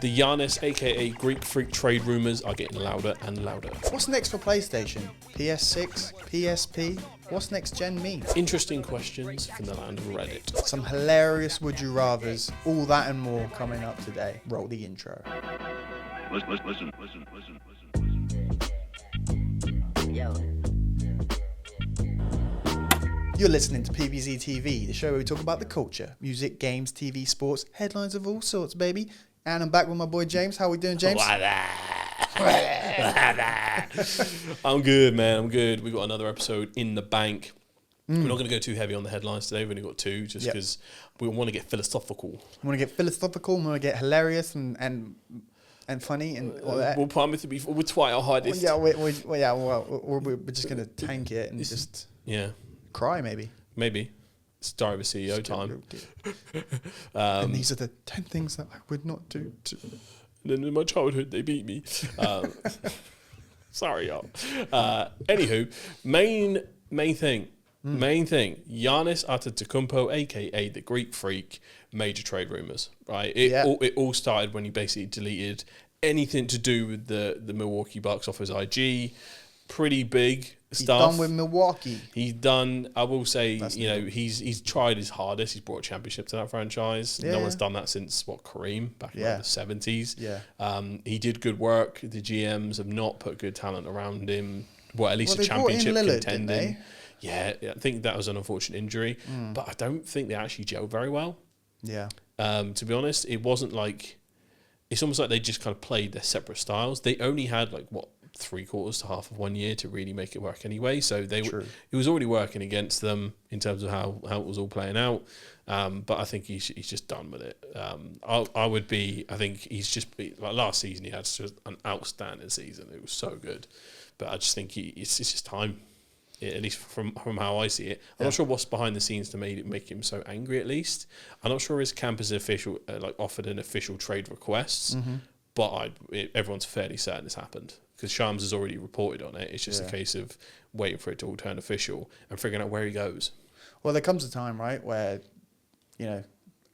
The Giannis, aka Greek Freak trade rumours are getting louder and louder. What's next for PlayStation? PS6? PSP? What's next gen mean? Interesting questions from the land of Reddit. Some hilarious would you rathers, all that and more coming up today. Roll the intro. Listen. Yo. You're listening to PBZ TV, the show where we talk about the culture, music, games, TV, sports, headlines of all sorts, baby. And I'm back with my boy James. How we doing, James? I'm good, man. I'm good. We've got another episode in the bank. We're not going to go too heavy on the headlines today. We've only got two, just because we want to get philosophical. We want to get philosophical, we want to get hilarious and funny and all that. We'll promise to be. We'll try our hardest. We're just going to tank it and just cry, maybe. Maybe. Start with CEO time. And these are the 10 things that I would not do. And then in my childhood, they beat me. Sorry, y'all. Anywho, main thing. Giannis Antetokounmpo, a.k.a. the Greek Freak, major trade rumours, right? It all started when he basically deleted anything to do with the Milwaukee Bucks off his IG. Pretty big stuff. He's done with Milwaukee. He's done, I will say, That's he's tried his hardest. He's brought a championship to that franchise. Yeah. No one's done that since, Kareem, back in the 70s. Yeah. He did good work. The GMs have not put good talent around him. Well, at least they a championship brought in Lillard, contending. didn't they? Yeah, I think that was an unfortunate injury. But I don't think they actually gelled very well. Yeah. To be honest, it wasn't like... It's almost like they just kind of played their separate styles. They only had, 3/4 to half of 1 year to really make it work anyway. So it was already working against them in terms of how it was all playing out. But I think he's just done with it. I think he's just last season he had just an outstanding season. It was so good. But I just think it's just time. At least from how I see it. I'm not sure what's behind the scenes to make him so angry. At least I'm not sure his camp is official, offered an official trade requests. But everyone's fairly certain this happened because Shams has already reported on it. It's just a case of waiting for it to all turn official and figuring out where he goes. Well, there comes a time, right, where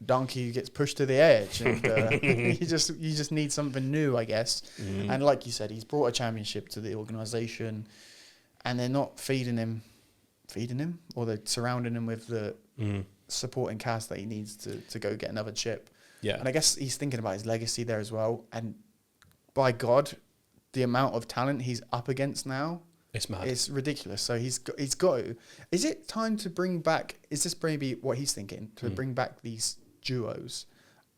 donkey gets pushed to the edge, and you just need something new, I guess. And like you said, he's brought a championship to the organization. And they're not feeding him, or they're surrounding him with the supporting cast that he needs to go get another chip. Yeah. And I guess he's thinking about his legacy there as well. And by God, the amount of talent he's up against now, it's mad. It's ridiculous. So he's got to. Is it time to bring back? Is this maybe what he's thinking to bring back these duos?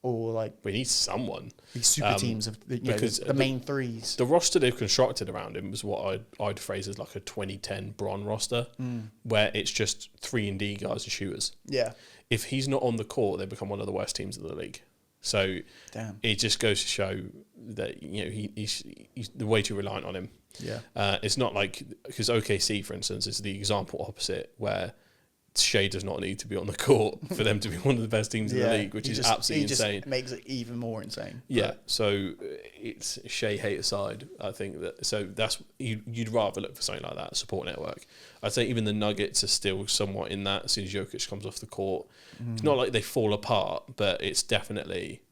Or we need someone. These super teams of the main threes. The roster they've constructed around him was what I'd phrase as like a 2010 Bron roster, where it's just 3-and-D guys and shooters. Yeah. If he's not on the court, they become one of the worst teams in the league. So it just goes to show that he's way too reliant on him. Yeah. It's not like because OKC, for instance, is the example opposite where Shea does not need to be on the court for them to be one of the best teams in the league, which is absolutely insane. Just makes it even more insane. Yeah, so it's Shea hate aside. I think that's you'd rather look for something like that, a support network. I'd say even the Nuggets are still somewhat in that as soon as Jokic comes off the court. It's not like they fall apart, but it's definitely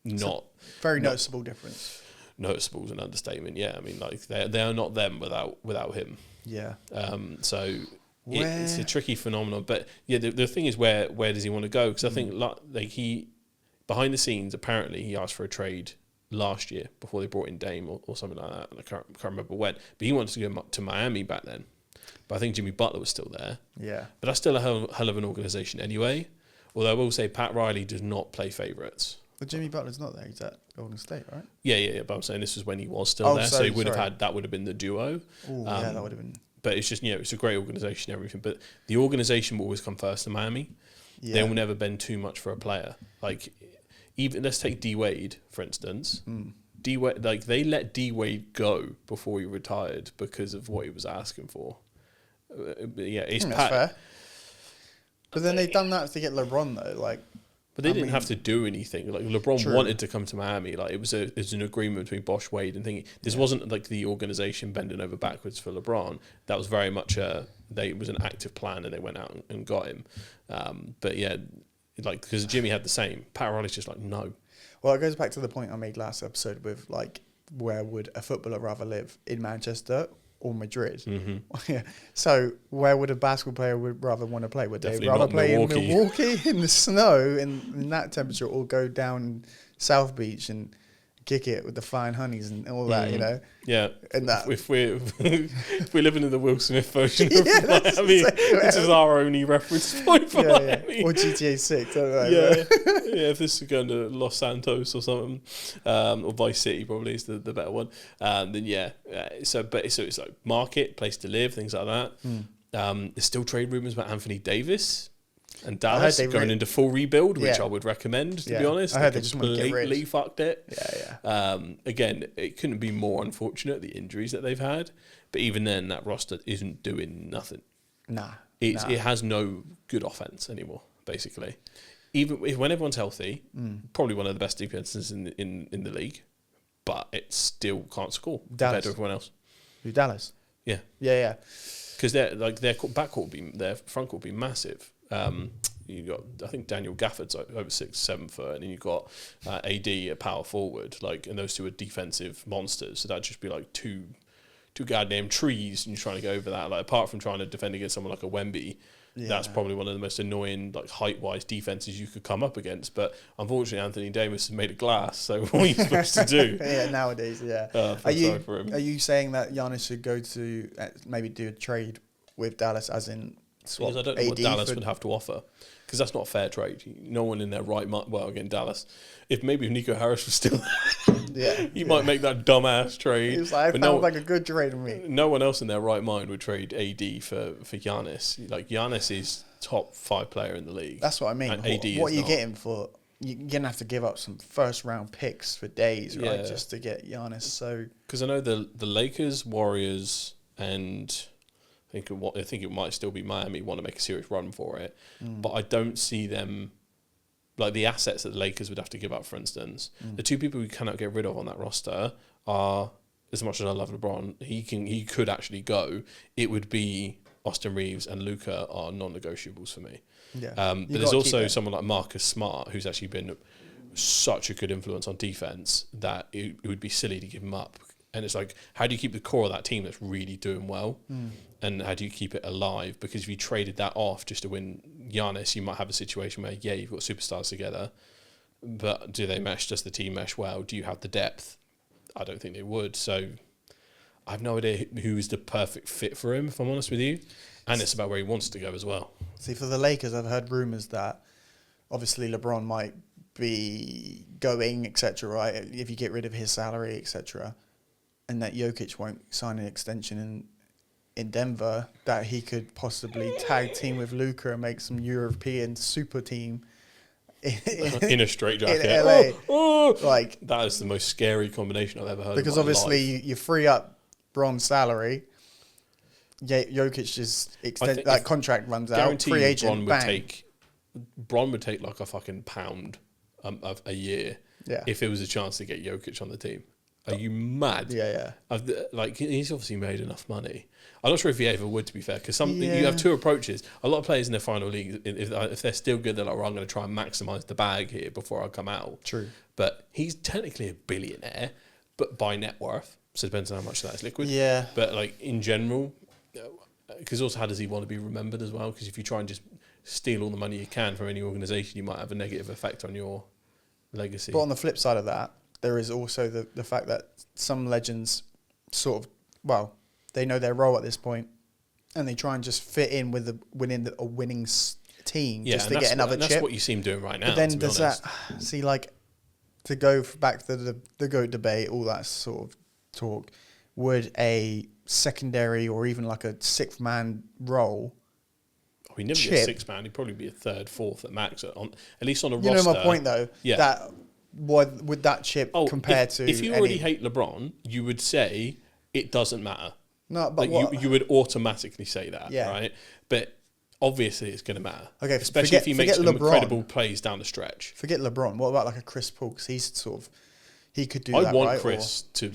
not very noticeable difference. Noticeable is an understatement. Yeah, I mean they are not them without him. Yeah. So. It's a tricky phenomenon, but the thing is, where does he want to go? Because I think he behind the scenes, apparently he asked for a trade last year before they brought in Dame or something like that, and I can't remember when. But he wanted to go to Miami back then. But I think Jimmy Butler was still there. Yeah, but that's still a hell of an organisation anyway. Although I will say Pat Riley does not play favourites. But Jimmy Butler's not there. He's at Golden State, right? Yeah. But I'm saying this was when he was still there, so he would have had that would have been the duo. That would have been. But it's just, it's a great organisation and everything. But the organisation will always come first in Miami. Yeah. They will never bend too much for a player. Even let's take D Wade, for instance. D Wade, they let D Wade go before he retired because of what he was asking for. It's that's fair. But then they've done that to get LeBron though, But they didn't have to do anything. LeBron wanted to come to Miami. It was an agreement between Bosh, Wade, and thinking. This wasn't the organization bending over backwards for LeBron. That was very much it was an active plan, and they went out and got him. Because Jimmy had the same. Pat Riley's just no. Well, it goes back to the point I made last episode with like, where would a footballer rather live, in Manchester or Madrid? Mm-hmm. Yeah. So where would a basketball player would rather want to play? Would Definitely they rather not play Milwaukee. in Milwaukee in the snow in that temperature, or go down South Beach and kick it with the flying honeys and all that, you know? Yeah. And that, If we're living in the Will Smith version of Yeah, that's Miami, exactly this is our only reference point for Miami. or GTA 6, I don't know. Yeah, if this is going to Los Santos or something, or Vice City probably is the better one. Then yeah, so it's like market, place to live, things like that. There's still trade rumors about Anthony Davis and Dallas going into full rebuild, which I would recommend, to be honest. I heard they just want to get rid. Completely fucked it. Yeah. Again, it couldn't be more unfortunate, the injuries that they've had. But even then, that roster isn't doing nothing. It has no good offense anymore, basically. Even when everyone's healthy, probably one of the best defenses in the league, but it still can't score compared to everyone else. Who, Dallas? Yeah. Yeah. Because their backcourt their front court will be massive. You got, I think Daniel Gafford's over 6'7" foot, and then you got AD at power forward, and those two are defensive monsters. So that'd just be like two goddamn trees, and you're trying to go over that. Like, apart from trying to defend against someone like a Wemby, that's probably one of the most annoying, height-wise defenses you could come up against. But unfortunately, Anthony Davis has made of glass. So what are you supposed to do? Yeah, nowadays, yeah. Are you saying that Giannis should go to maybe do a trade with Dallas, as in swap because I don't know what AD Dallas would have to offer, because that's not a fair trade. No one in their right mind. Well, again, Dallas. If Nico Harris was still, you might make that dumbass trade. He was like, I found like a good trade for me. No one else in their right mind would trade AD for Giannis. Like, Giannis is top 5 player in the league. That's what I mean. What are you getting for? You're gonna have to give up some first round picks for days, right, just to get Giannis. So because I know the Lakers, Warriors, and I think it might still be Miami want to make a serious run for it, but I don't see them, like the assets that the Lakers would have to give up, for instance. The two people we cannot get rid of on that roster are, as much as I love LeBron, he could actually go. It would be Austin Reeves and Luka are non-negotiables for me. Yeah. But there's also someone like Marcus Smart, who's actually been such a good influence on defense that it would be silly to give him up. And it's like, how do you keep the core of that team that's really doing well? And how do you keep it alive? Because if you traded that off just to win Giannis, you might have a situation where, you've got superstars together, but do they mesh? Does the team mesh well? Do you have the depth? I don't think they would. So I have no idea who is the perfect fit for him, if I'm honest with you. And it's about where he wants to go as well. See, for the Lakers, I've heard rumours that obviously LeBron might be going, etc., right? If you get rid of his salary, etc., and that Jokic won't sign an extension in Denver, that he could possibly tag team with Luka and make some European super team in a straitjacket. In LA. Like, that is the most scary combination I've ever heard. Because of obviously you free up Bron's salary. Jokic's contract runs out. Free agent, Bron would take like a fucking pound a year if it was a chance to get Jokic on the team. Are you mad? Yeah. He's obviously made enough money. I'm not sure if he ever would, to be fair, because you have two approaches. A lot of players in their final league, if they're still good, they're like, I'm going to try and maximise the bag here before I come out. True. But he's technically a billionaire, but by net worth. So it depends on how much of that is liquid. Yeah. But in general, because also how does he want to be remembered as well? Because if you try and just steal all the money you can from any organisation, you might have a negative effect on your legacy. But on the flip side of that, there is also the fact that some legends they know their role at this point, and they try and just fit in with a winning team just to get another chip. That's what you seem doing right now. But then does that to go back to the GOAT debate, all that sort of talk? Would a secondary or even like a sixth man role? He'd never be a sixth man. He'd probably be a third, fourth at max. At least on a roster. You know my point though. Yeah. That would that chip compare to? If you already hate LeBron, you would say it doesn't matter. No, but you would automatically say that, right? But obviously, it's going to matter. Okay, especially if he makes incredible plays down the stretch. Forget LeBron. What about like a Chris Paul? Because he could do. I want Chris to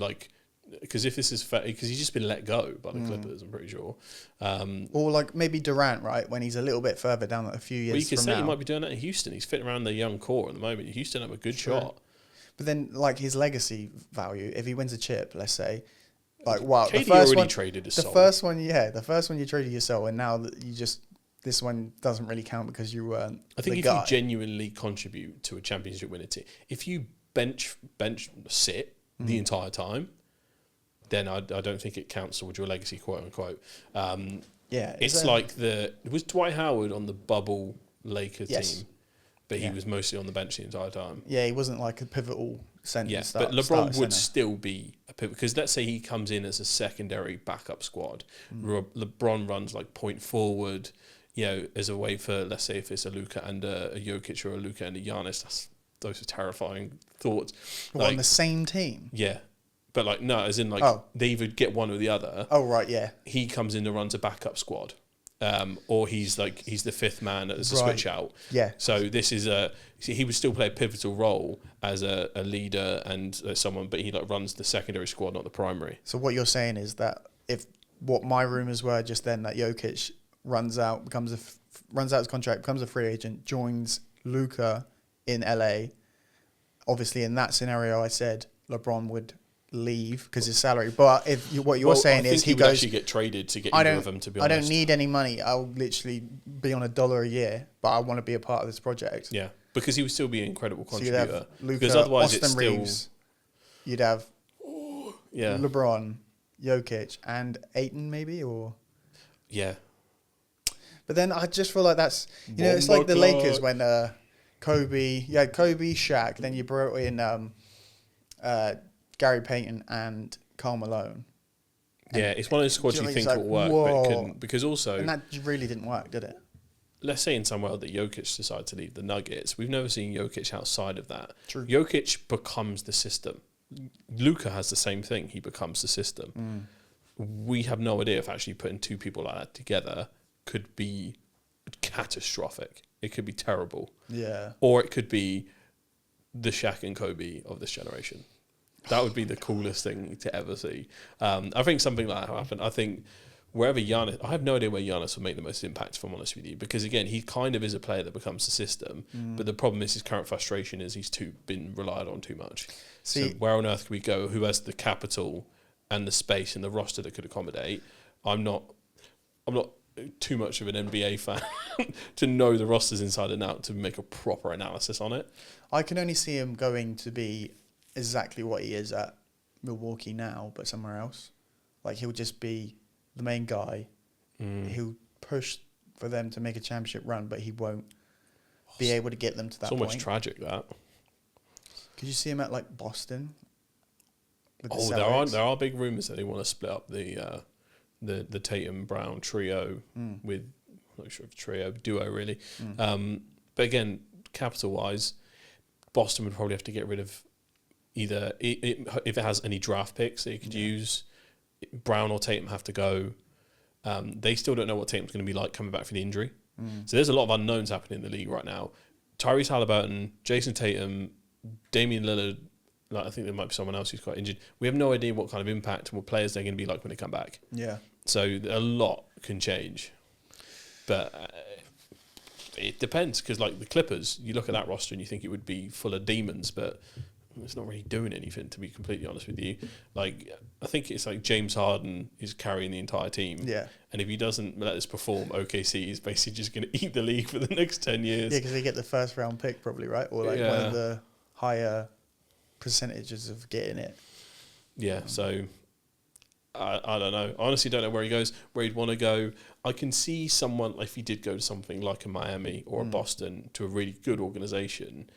because if this is fair, because he's just been let go by the Clippers, I'm pretty sure. Or like maybe Durant, right? When he's a little bit further down, a few years. Well, you could say he might be doing that in Houston. He's fitting around the young core at the moment. Houston have a good shot. But then, like, his legacy value, if he wins a chip, let's say, like, wow, KD the first already one, traded his the soul. first one, the first one you traded your soul, and now that you just, this one doesn't really count because you weren't I think the if guy. you genuinely contribute to a championship winning team, if you bench sit the entire time, then I don't think it counts towards your legacy, quote unquote. It's like was Dwight Howard on the bubble Lakers team, but he was mostly on the bench the entire time. Yeah, he wasn't like a pivotal center. Yeah, but LeBron would still be a pivot because let's say he comes in as a secondary backup squad. LeBron runs like point forward, as a way for, let's say if it's a Luka and a Jokic or a Luka and a Giannis, those are terrifying thoughts. On the same team? Yeah. But like, no, as in like, they either get one or the other. Oh, right, yeah. He comes in and runs a backup squad. Or he's the fifth man as a switch out. Yeah. So this is he would still play a pivotal role as a leader and someone, but he like runs the secondary squad, not the primary. So what you're saying is that if what my rumours were just then, that Jokic runs out his contract, becomes a free agent, joins Luka in LA. Obviously, in that scenario, I said LeBron would leave because his salary. But if what you're saying is he goes, actually get traded to get either of them. To be honest, I don't need any money. I'll literally be on $1 a year, but I want to be a part of this project. Yeah, because he would still be an incredible contributor. So you'd have Luka, because otherwise, Austin it's still Reeves. You'd have LeBron, Jokic, and Ayton maybe, or yeah. But then I just feel like that's it's like the Lakers when Kobe, Shaq, then you brought in Gary Payton and Karl Malone. Yeah, it's one of those squads you think will work, but it couldn't, because also... And that really didn't work, did it? Let's say in some world that Jokic decided to leave the Nuggets. We've never seen Jokic outside of that. True. Jokic becomes the system. Luka has the same thing. He becomes the system. We have no idea if actually putting two people like that together could be catastrophic. It could be terrible. Yeah. Or it could be the Shaq and Kobe of this generation. That would be the coolest thing to ever see. I think something like that happened. I think wherever Giannis... I have no idea where Giannis will make the most impact, if I'm honest with you. Because, again, he kind of is a player that becomes the system. But the problem is his current frustration is he's been relied on too much. So where on earth can we go? Who has the capital and the space and the roster that could accommodate? I'm not too much of an NBA fan to know the rosters inside and out to make a proper analysis on it. I can only see him going to be exactly what he is at Milwaukee now, but somewhere else. Like, he'll just be the main guy. He'll push for them to make a championship run, but he won't be able to get them to that point. It's almost tragic, that. Could you see him at, like, Boston? There are big rumours that they want to split up the Tatum Brown trio with, I'm not sure if duo really. But again, capital wise, Boston would probably have to get rid of either if it has any draft picks that you could use. Brown or Tatum have to go. They still don't know what Tatum's going to be like coming back from the injury. So there's a lot of unknowns happening in the league right now. Tyrese Halliburton, Jason Tatum, Damian Lillard. Like, I think there might be someone else who's quite injured. We have no idea what kind of impact and what players they're going to be like when they come back. Yeah. So a lot can change. But it depends, because like the Clippers, you look at that roster and you think it would be full of demons, but it's not really doing anything, to be completely honest with you. Like, I think it's like James Harden is carrying the entire team. Yeah. And if he doesn't let us perform, OKC is basically just going to eat the league for the next 10 years. Yeah, because they get the first round pick probably, right? Or like one of the higher percentages of getting it. Yeah, so I don't know. I honestly don't know where he goes, where he'd want to go. I can see someone, if he did go to something like a Miami or a Boston, to a really good organisation,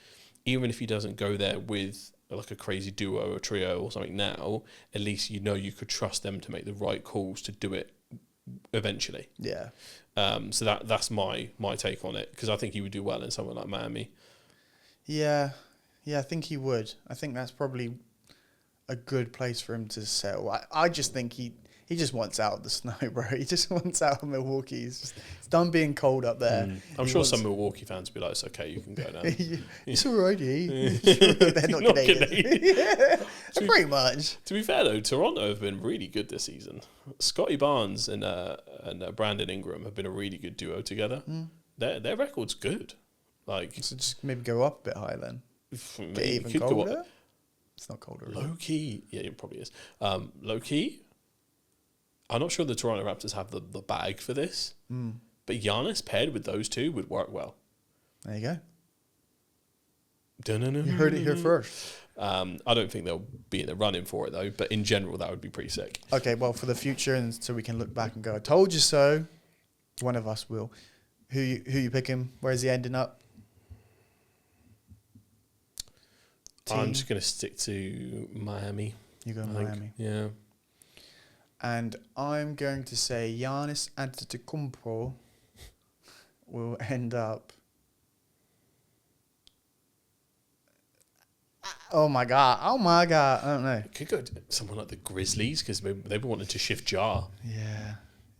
even if he doesn't go there with like a crazy duo or trio or something now, at least you know you could trust them to make the right calls to do it eventually. Yeah. So that's my take on it, because I think he would do well in somewhere like Miami. Yeah. Yeah, I think he would. I think that's probably a good place for him to settle. I just think he just wants out of the snow, bro. He just wants out of Milwaukee. He's done being cold up there. I'm sure some Milwaukee fans will be like, it's okay, you can go now. It's alrighty. They're not Canadian. Yeah, pretty much. To be fair, though, Toronto have been really good this season. Scotty Barnes and Brandon Ingram have been a really good duo together. Their record's good. Like, So just maybe go up a bit higher then. Maybe could go up. It's not colder. Low key, yeah, it probably is. Low key, I'm not sure the Toronto Raptors have the bag for this, but Giannis paired with those two would work well. There you go. You You heard it here first. I don't think they'll be in the running for it though, but in general, that would be pretty sick. Okay, well, for the future, and so we can look back and go, I told you so. One of us will. Who you picking? Where's he ending up? I'm just going to stick to Miami. You go I Miami. think. Yeah. And I'm going to say Giannis Antetokounmpo will end up... Oh my god! I don't know. Could go to someone like the Grizzlies because they were wanting to shift Jar. Yeah.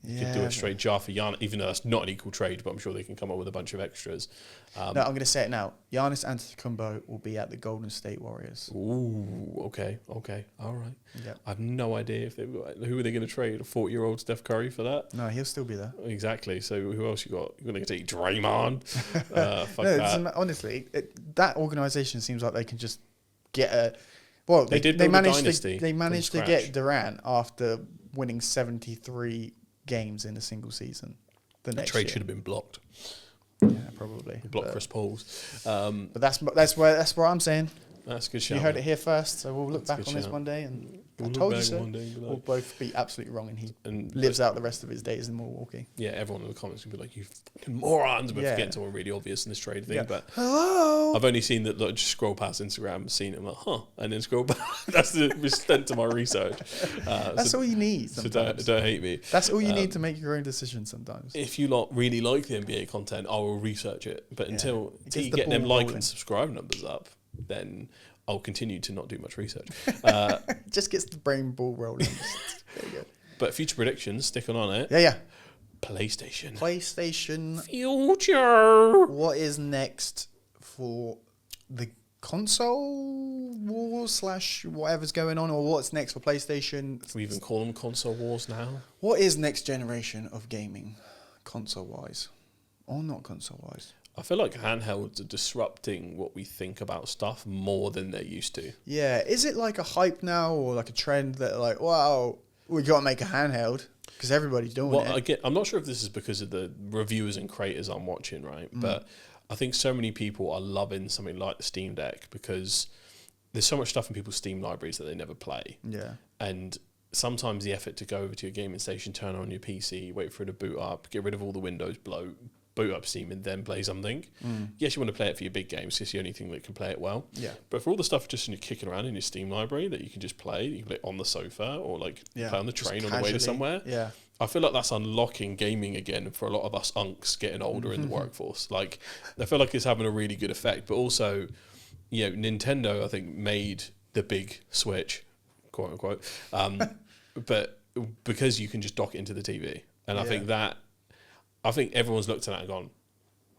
You could do a straight Jar for Giannis, even though that's not an equal trade, but I'm sure they can come up with a bunch of extras. No, I'm going to say it now. Giannis Antetokounmpo will be at the Golden State Warriors. Ooh, okay, all right. Yep. I have no idea if who are they going to trade a 40-year-old Steph Curry for that? No, he'll still be there. Exactly. So who else you got? You're going to take Draymond? Fuck No, that. honestly, that organisation seems like they can just get a... Well, They did build a dynasty They managed to from get scratch. Durant after winning 73 games in a single season. The That next trade year. should have been blocked. Yeah, probably. Block Chris Paul's. But that's what I'm saying. That's a good shout. You heard it here first, so we'll look That's a back good on this shout. one day, and We'll I look told you back so. one day and be like- We'll both be absolutely wrong, and he And lives out the rest of his days in Milwaukee. Yeah, everyone in the comments will be like, "You fucking morons!" We're Yeah. forgetting someone really obvious in this trade thing. Yeah. But Hello. I've only seen that. Like, just scroll past Instagram, seen it, I'm like, huh, and then scroll back. That's the extent to my research. That's all you need. So Sometimes. don't hate me. That's all you need to make your own decisions. Sometimes. If you lot really like the NBA content, I will research it. But Yeah. until It gets you the get them ball like rolling. and subscribe numbers up, then I'll continue to not do much research. Just gets the brain ball rolling. There you go. But future predictions, sticking on it. Yeah. PlayStation. PlayStation. Future. What is next for the console war / whatever's going on, or what's next for PlayStation? We even call them console wars now. What is next generation of gaming, console wise, or not console wise? I feel like handhelds are disrupting what we think about stuff more than they used to. Yeah, is it like a hype now, or like a trend that like, wow, we got to make a handheld because everybody's doing Well, it? I'm not sure if this is because of the reviewers and creators I'm watching, right? But I think so many people are loving something like the Steam Deck because there's so much stuff in people's Steam libraries that they never play. Yeah. And sometimes the effort to go over to your gaming station, turn on your PC, wait for it to boot up, get rid of all the Windows bloat, boot up Steam and then play something. Yes, you want to play it for your big games. It's the only thing that can play it well. Yeah. But for all the stuff just in your kicking around in your Steam library that you can just play, you can play on the sofa or like Yeah. play on the Just train on the way to casually. somewhere. Yeah. I feel like that's unlocking gaming again for a lot of us unks getting older in the workforce. Like, I feel like it's having a really good effect. But also, you know, Nintendo, I think, made the big switch, quote unquote, but because you can just dock it into the TV. And I think everyone's looked at that and gone,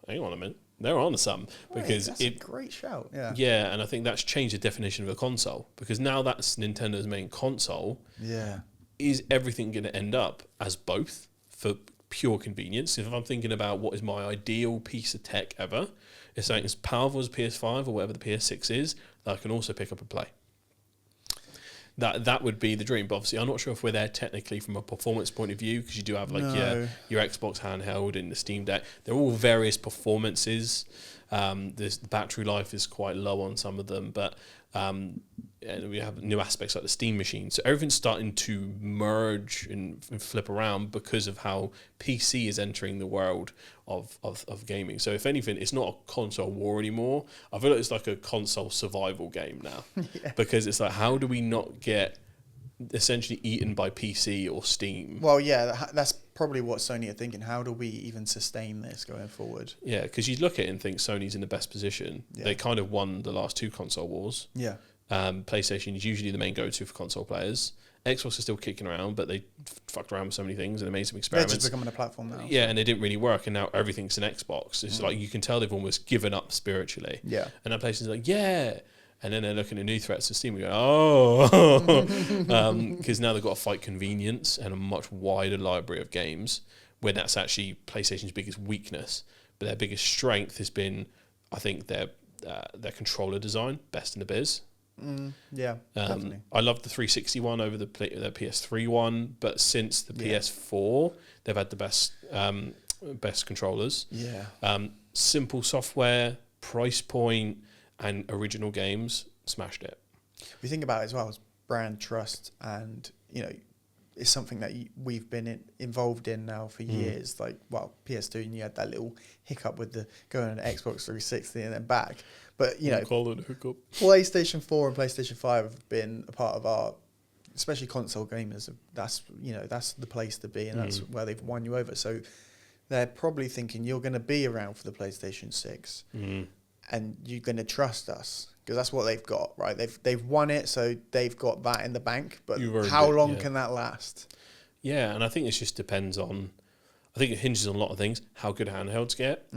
hang on a minute, they're on to something. Because that's a great shout. Yeah. yeah, and I think that's changed the definition of a console. Because now that's Nintendo's main console. Yeah. Is everything going to end up as both for pure convenience? If I'm thinking about what is my ideal piece of tech ever, it's something as powerful as PS5 or whatever the PS6 is, that I can also pick up and play. That would be the dream. But obviously, I'm not sure if we're there technically from a performance point of view, because you do have like your Xbox handheld and the Steam Deck. They're all various performances. The battery life is quite low on some of them, but and we have new aspects like the Steam machine. So everything's starting to merge and flip around because of how PC is entering the world of gaming. So if anything, it's not a console war anymore. I feel like it's like a console survival game now. Because it's like, how do we not get essentially eaten by PC or Steam? Well, yeah, that's probably what Sony are thinking. How do we even sustain this going forward? Yeah, because you look at it and think Sony's in the best position. Yeah. They kind of won the last two console wars. Yeah. PlayStation is usually the main go-to for console players. Xbox is still kicking around, but they fucked around with so many things and made some They're experiments. just becoming a platform now. Yeah, and they didn't really work, and now everything's an Xbox. It's like you can tell they've almost given up spiritually. Yeah. And then PlayStation's like, yeah. And then they're looking at new threats to Steam and go, oh. Because now they've got to fight convenience and a much wider library of games, when that's actually PlayStation's biggest weakness. But their biggest strength has been, I think, their controller design, best in the biz. Yeah, definitely. I love the 360 one over the PS3 one, but since the PS4, they've had the best controllers. Yeah. Simple software, price point, and original games, smashed it. We think about it as well as brand trust, and it's something that we've been involved in now for years. Like, well, PS2, and you had that little hiccup with the going on Xbox 360 and then back. But Call it a hiccup. PlayStation 4 and PlayStation 5 have been a part of our, especially console gamers. That's the place to be, and that's where they've won you over. So they're probably thinking you're going to be around for the PlayStation 6, and you're going to trust us. Because that's what they've got, right? They've won it, so they've got that in the bank. But how long can that last? Yeah, and I think it just depends on... I think it hinges on a lot of things. How good handhelds get,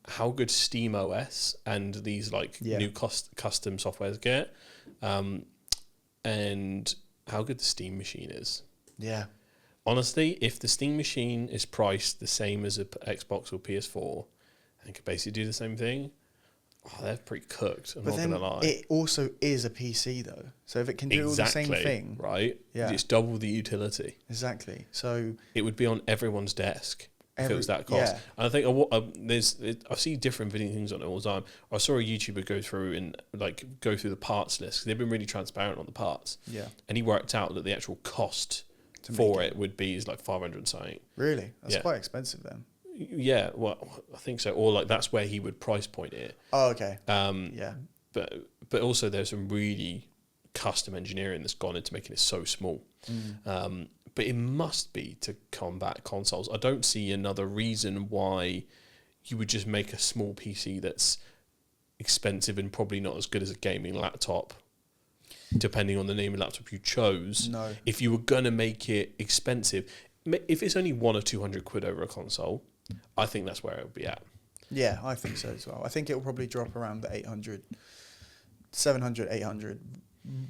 how good Steam OS and these new custom softwares get, and how good the Steam machine is. Yeah. Honestly, if the Steam machine is priced the same as a Xbox or PS4 and can basically do the same thing... Oh, they're pretty cooked. I'm not going to lie. It also is a PC though, so if it can do all the same thing, right? Yeah, it's double the utility. Exactly. So it would be on everyone's desk if it was that cost. Yeah. And I think I see different video things on it all the time. I saw a YouTuber go through the parts list. They've been really transparent on the parts. Yeah. And he worked out that the actual cost for it would be like 500 something. Really? That's quite expensive then. Yeah, well, I think so. Or that's where he would price point it. Oh, okay. Yeah. But also there's some really custom engineering that's gone into making it so small. But it must be to combat consoles. I don't see another reason why you would just make a small PC that's expensive and probably not as good as a gaming laptop, depending on the name of laptop you chose. No. If you were going to make it expensive, if it's only 100 or 200 quid over a console, I think that's where it would be at. Yeah, I think so as well. I think it will probably drop around the 800, 700, 800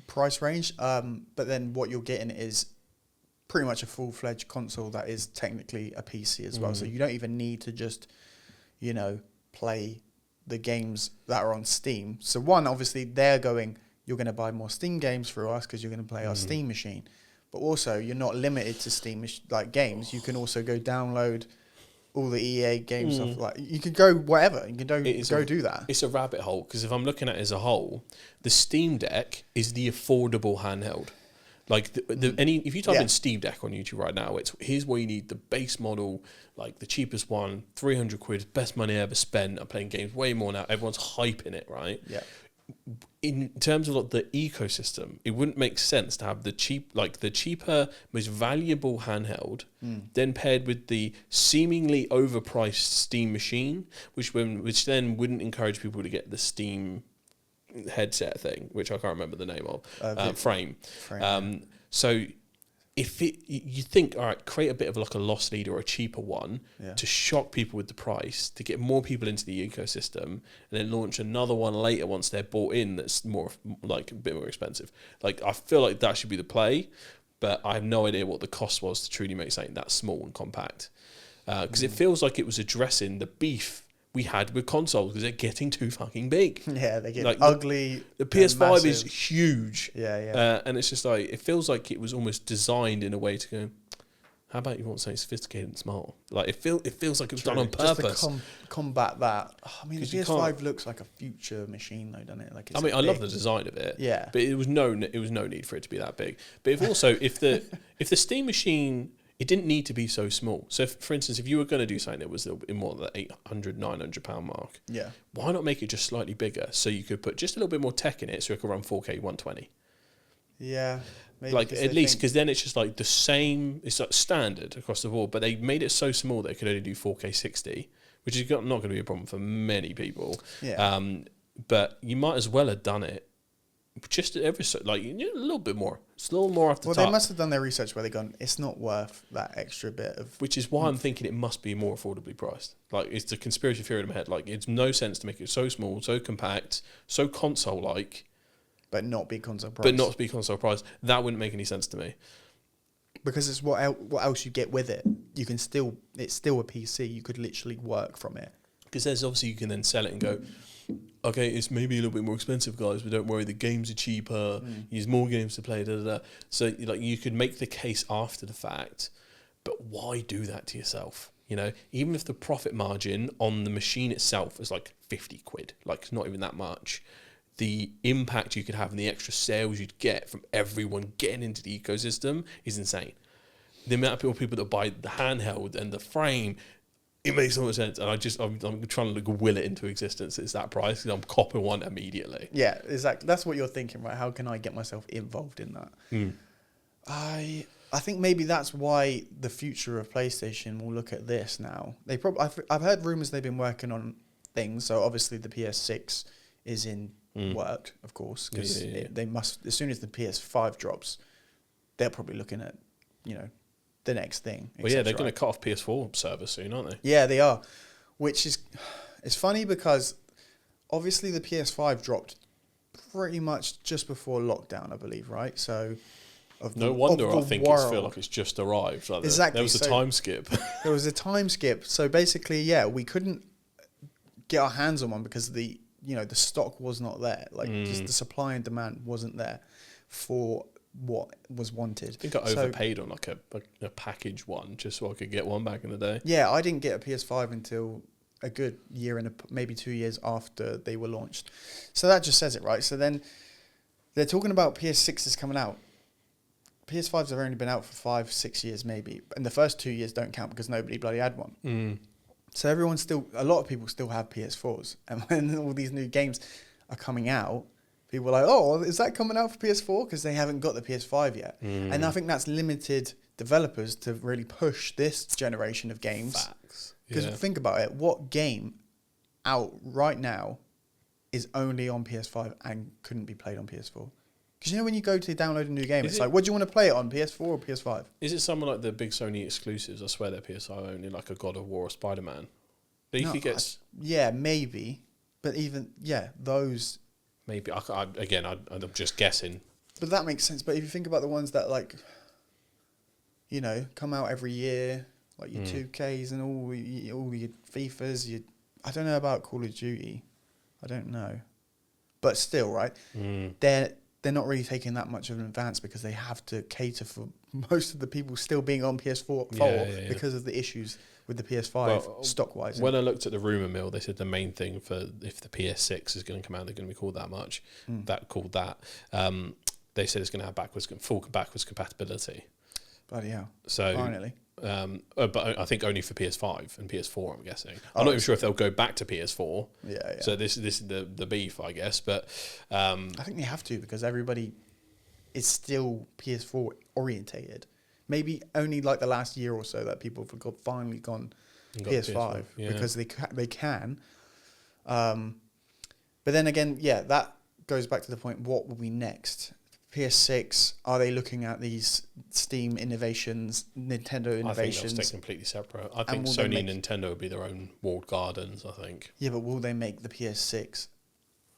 price range. But then what you're getting is pretty much a full-fledged console that is technically a PC as well. So you don't even need to just, play the games that are on Steam. So one, obviously, they're going, you're going to buy more Steam games through us because you're going to play our Steam machine. But also, you're not limited to Steam games. You can also go download all the EA games stuff. You can go whatever. You can do that. It's a rabbit hole because if I'm looking at it as a whole, the Steam Deck is the affordable handheld. If you type in Steam Deck on YouTube right now, here's what you need: the base model, the cheapest one, 300 quid, best money I ever spent. I'm playing games way more now. Everyone's hyping it, right? Yeah. In terms of the ecosystem, it wouldn't make sense to have the cheaper, most valuable handheld, then paired with the seemingly overpriced Steam machine, which then wouldn't encourage people to get the Steam headset thing, which I can't remember the name of, Frame. So if you think, all right, create a bit of a loss leader or a cheaper one to shock people with the price, to get more people into the ecosystem, and then launch another one later once they're bought in that's more a bit more expensive. I feel like that should be the play, but I have no idea what the cost was to truly make something that small and compact. Because it feels like it was addressing the beef we had with consoles because they're getting too fucking big. Yeah, they get ugly. The PS5 is huge. Yeah. And it's just it feels like it was almost designed in a way to go, how about you want something sophisticated and smart? It feels like it was done on purpose. Just to combat that. The PS5 looks like a future machine though, doesn't it? I love the design of it. Yeah. But it was no need for it to be that big. But if the Steam machine, it didn't need to be so small. So, for instance, if you were going to do something that was in more than the £800, £900 mark, why not make it just slightly bigger so you could put just a little bit more tech in it so it could run 4K 120? Yeah. Maybe at least, because then it's just the same, it's standard across the board, but they made it so small that it could only do 4K 60, which is not going to be a problem for many people. Yeah. But you might as well have done it just a little bit more. It's a little more off the top. Well, they must have done their research where they've gone, it's not worth that extra bit of... Which is why I'm thinking it must be more affordably priced. It's the conspiracy theory in my head. It's no sense to make it so small, so compact, so console-like. But not be console priced. That wouldn't make any sense to me. Because it's what else you get with it. It's still a PC. You could literally work from it. Because there's obviously you can then sell it and go, okay, it's maybe a little bit more expensive, guys, but don't worry, the games are cheaper. Use more games to play. So like you could make the case after the fact, but why do that to yourself? You know, even if the profit margin on the machine itself is like 50 quid, like it's not even that much, the impact you could have and the extra sales you'd get from everyone getting into the ecosystem is insane. The amount of people that buy the handheld and the frame, it makes so much sense. And I'm trying to will it into existence. It's that price, and I'm copping one immediately. Yeah, exactly. That's what you're thinking, right? How can I get myself involved in that? I think maybe that's why the future of PlayStation will look at this now. I've heard rumors they've been working on things. So obviously the PS6 is in work, of course, because they must, as soon as the PS5 drops, they're probably looking at, you know, the next thing. Well, yeah, they're going to cut off PS4 servers soon, aren't they? Yeah, they are. Which is, it's funny because obviously the PS5 dropped pretty much just before lockdown, I believe, right? So, no wonder I think it's feel like it's just arrived. Like exactly. There was a time skip. There was a time skip. So basically, yeah, we couldn't get our hands on one because the stock was not there. Like just the supply and demand wasn't there for what was wanted. I think I overpaid on like a package one just so I could get one back in the day. Yeah, I didn't get a PS5 until a good year and maybe 2 years after they were launched. So that just says it, right? So then they're talking about PS6s coming out. PS5s have only been out for 5-6 years maybe, and the first 2 years don't count because nobody bloody had one. So a lot of people still have PS4s, and when all these new games are coming out, people are like, oh, is that coming out for PS4? Because they haven't got the PS5 yet. And I think that's limited developers to really push this generation of games. Facts. Because think about it, what game out right now is only on PS5 and couldn't be played on PS4? Because you know when you go to download a new game, it's like, what do you want to play it on, PS4 or PS5? Is it someone like the big Sony exclusives? I swear they're PS5 only, like a God of War or Spider-Man. But you could get... yeah, maybe. But even, those... Maybe. I'm just guessing. But that makes sense. But if you think about the ones that, like, you know, come out every year, like your 2Ks and all your FIFAs, I don't know about Call of Duty. I don't know. But still, right? They're not really taking that much of an advance because they have to cater for most of the people still being on PS4 because of the issues with the PS5 stock-wise. When I looked at the rumour mill, they said the main thing for if the PS6 is going to come out, they're going to be called that much. They said it's going to have full backwards compatibility. Bloody hell. So, finally. But I think only for PS5 and PS4, I'm guessing. I'm not even sure if they'll go back to PS4. Yeah. So this is the beef, I guess. But I think they have to because everybody is still PS4 orientated. Maybe only like the last year or so that people have finally gone PS5 because they can. But then again, that goes back to the point, what will be next? PS6, are they looking at these Steam innovations, Nintendo innovations? I think they'll stay completely separate. I think Sony and Nintendo will be their own walled gardens, I think. Yeah, but will they make the PS6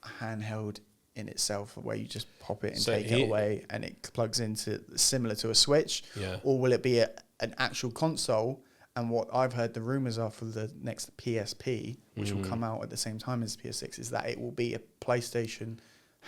a handheld in itself, where you just pop it and take it away and it plugs into, similar to a Switch? Yeah. Or will it be an actual console? And what I've heard the rumours are for the next PSP, which will come out at the same time as PS6, is that it will be a PlayStation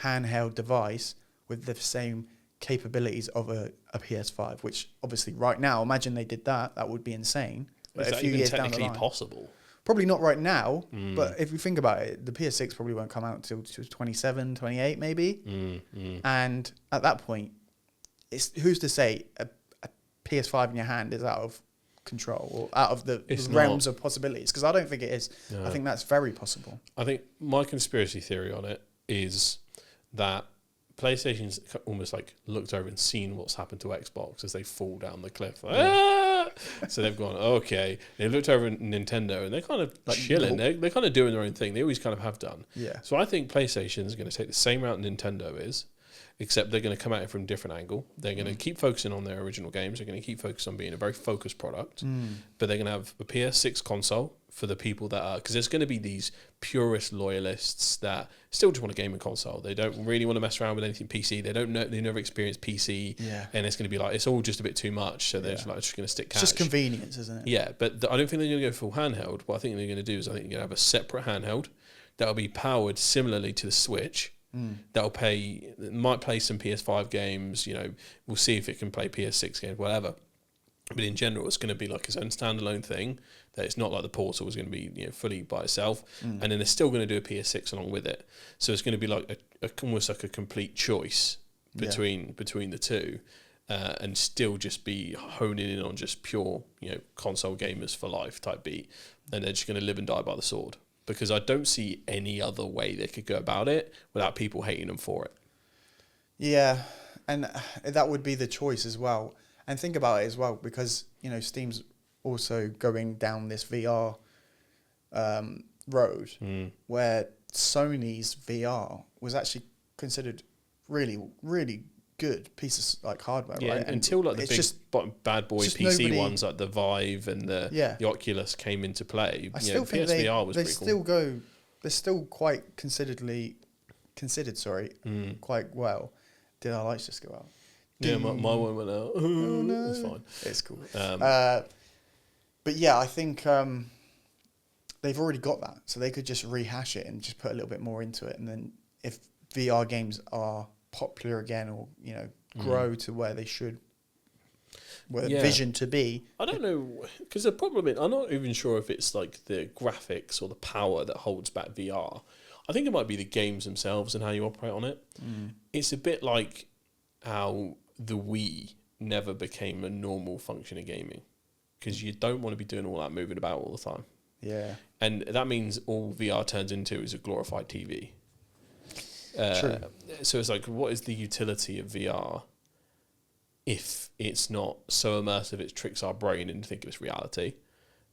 handheld device with the same capabilities of a PS5, which obviously right now, imagine they did that would be insane. But is a that few even years down the technically line, possible? Probably not right now, but if you think about it, the PS6 probably won't come out until 27, 28 maybe. And at that point, who's to say a PS5 in your hand is out of control or out of the realms of possibilities? Because I don't think it is. No. I think that's very possible. I think my conspiracy theory on it is that PlayStation's almost like looked over and seen what's happened to Xbox as they fall down the cliff. So they've gone, okay. They looked over at Nintendo and they're kind of like chilling. They're kind of doing their own thing. They always kind of have done. Yeah. So I think PlayStation is going to take the same route Nintendo is, except they're going to come at it from a different angle. They're going to keep focusing on their original games. They're going to keep focusing on being a very focused product. But they're going to have a PS6 console for the people that are... Because there's going to be these purist loyalists that still just want a gaming console. They don't really want to mess around with anything PC. They don't know... They never experienced PC. Yeah. And it's going to be like... It's all just a bit too much. So they're just going to stick cash. It's just convenience, isn't it? Yeah. But I don't think they're going to go full handheld. What I think they're going to do is I think they're going to have a separate handheld. that'll be powered similarly to the Switch. Might play some PS5 games. We'll see if it can play PS6 games, whatever. But in general, it's going to be like its own standalone thing. That it's not like the Portal is going to be fully by itself, and then they're still going to do a PS6 along with it. So it's going to be like almost like a complete choice between the two, and still just be honing in on just pure console gamers for life type beat, and they're just going to live and die by the sword. Because I don't see any other way they could go about it without people hating them for it. Yeah, and that would be the choice as well. And think about it as well, because Steam's also going down this VR road, where Sony's VR was actually considered really, really good piece of hardware. Yeah, right? Until the big bad boy PC ones like the Vive and the Oculus came into play. I still think PSVR was pretty cool. They're still quite considered quite well. Did our lights just go out? Yeah, my one went out. Oh, no. It's fine. It's cool. But yeah, I think they've already got that, so they could just rehash it and just put a little bit more into it. And then if VR games are popular again, or grow to where they should, where the vision to be, I don't know, because the problem is, I'm not even sure if it's like the graphics or the power that holds back VR. I think it might be the games themselves and how you operate on it. It's a bit like how the Wii never became a normal function of gaming, because you don't want to be doing all that moving about all the time. Yeah. And that means all VR turns into is a glorified TV. True. So it's like, what is the utility of VR if it's not so immersive it tricks our brain into thinking it's reality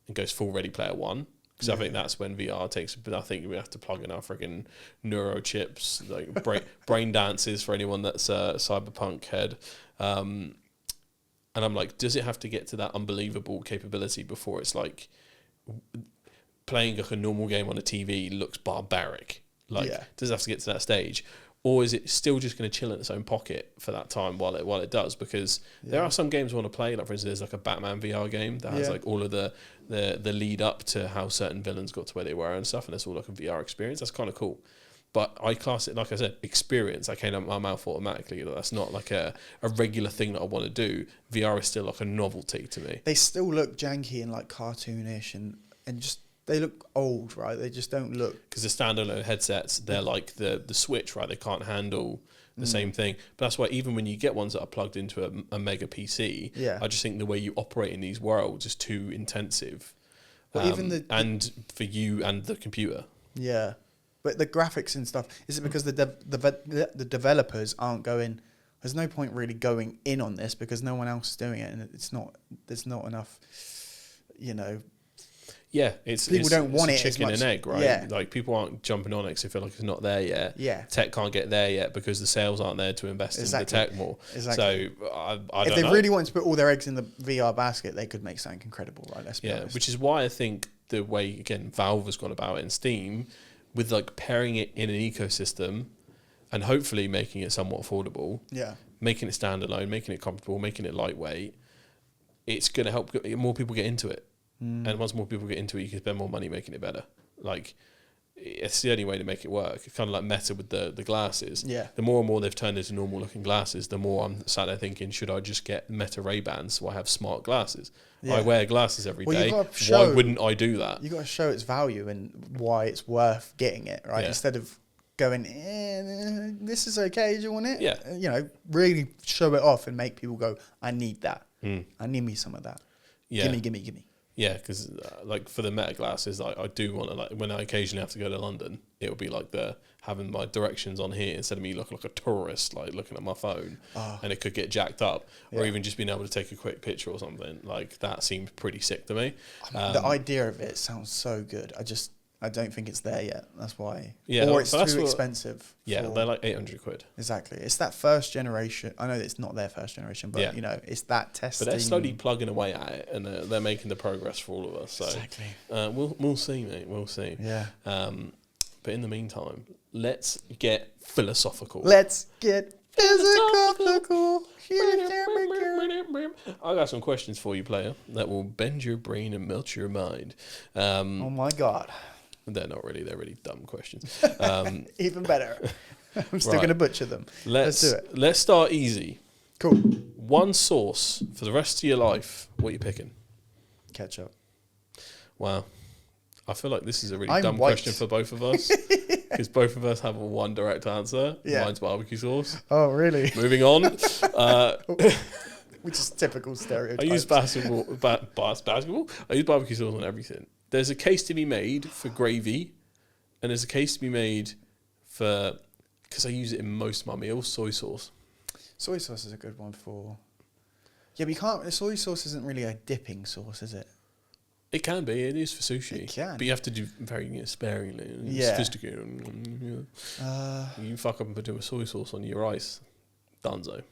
and goes full Ready Player One? Because I think that's when VR takes. But I think we have to plug in our friggin' neuro chips, like brain dances for anyone that's a cyberpunk head. And I'm like, does it have to get to that unbelievable capability before it's like playing like a normal game on a TV looks barbaric? Does it have to get to that stage? Or is it still just going to chill in its own pocket for that time while it does? Because there are some games I want to play. Like, for instance, there's like a Batman VR game that has like all of the lead up to how certain villains got to where they were and stuff, and it's all like a VR experience. That's kind of cool. But I class it, like I said, experience. I came out my mouth automatically. That's not like a regular thing that I want to do. VR is still like a novelty to me. They still look janky and like cartoonish and just... They look old, right? They just don't look... Because the standalone headsets, they're like the Switch, right? They can't handle the same thing. But that's why even when you get ones that are plugged into a mega PC, I just think the way you operate in these worlds is too intensive. Well, even and for you and the computer. Yeah. But the graphics and stuff, is it because the developers aren't going... There's no point really going in on this because no one else is doing it, and there's not enough, Yeah, people don't want it chicken as much. and egg, right? Yeah. Like people aren't jumping on it because they feel like it's not there yet. Yeah. Tech can't get there yet because the sales aren't there to invest in the tech more. Exactly. So I if don't they know. really wanted to put all their eggs in the VR basket, they could make something incredible, right? Let's be honest. Which is why I think the way, again, Valve has gone about it in Steam, with like pairing it in an ecosystem and hopefully making it somewhat affordable, making it standalone, making it comfortable, making it lightweight, it's going to help more people get into it. And once more people get into it, you can spend more money making it better. Like, it's the only way to make it work. It's kind of like Meta with the glasses. Yeah. The more and more they've turned into normal looking glasses, the more I'm sat there thinking, should I just get Meta Ray-Bans so I have smart glasses? Yeah. I wear glasses every day. Why wouldn't I do that? You've got to show its value and why it's worth getting it, right? Yeah. Instead of going, this is okay, do you want it? Yeah. Really show it off and make people go, I need that. I need me some of that. Yeah. Gimme. Yeah, because like for the Meta glasses, I do want to, like, when I occasionally have to go to London, it would be like having my directions on here instead of me looking like a tourist, like looking at my phone, and it could get jacked up, or even just being able to take a quick picture or something. Like that seemed pretty sick to me. The idea of it sounds so good. I don't think it's there yet. That's why. Yeah, or it's too expensive. Yeah, they're like 800 quid. Exactly. It's that first generation. I know it's not their first generation, but it's that testing. But they're slowly plugging away at it, and they're making the progress for all of us. So exactly. We'll see, mate. We'll see. Yeah. But in the meantime, let's get philosophical. Let's get philosophical. I got some questions for you, player, that will bend your brain and melt your mind. Oh my God. They're not really. They're really dumb questions. Even better. I'm still going to butcher them. Let's do it. Let's start easy. Cool. One sauce for the rest of your life. What are you picking? Ketchup. Wow. I feel like this is a really dumb question for both of us. Because both of us have a one direct answer. Yeah. Mine's barbecue sauce. Oh, really? Moving on. Which is typical stereotypes. I use basketball. I use barbecue sauce on everything. There's a case to be made for gravy, and there's a case to be made for, because I use it in most of my meals, soy sauce. Soy sauce is a good one for. Yeah, but you can't. Soy sauce isn't really a dipping sauce, is it? It can be. It is for sushi. It can. But you have to do very sparingly. Yeah. Sophisticated. You fuck up and put a soy sauce on your rice. Dunzo.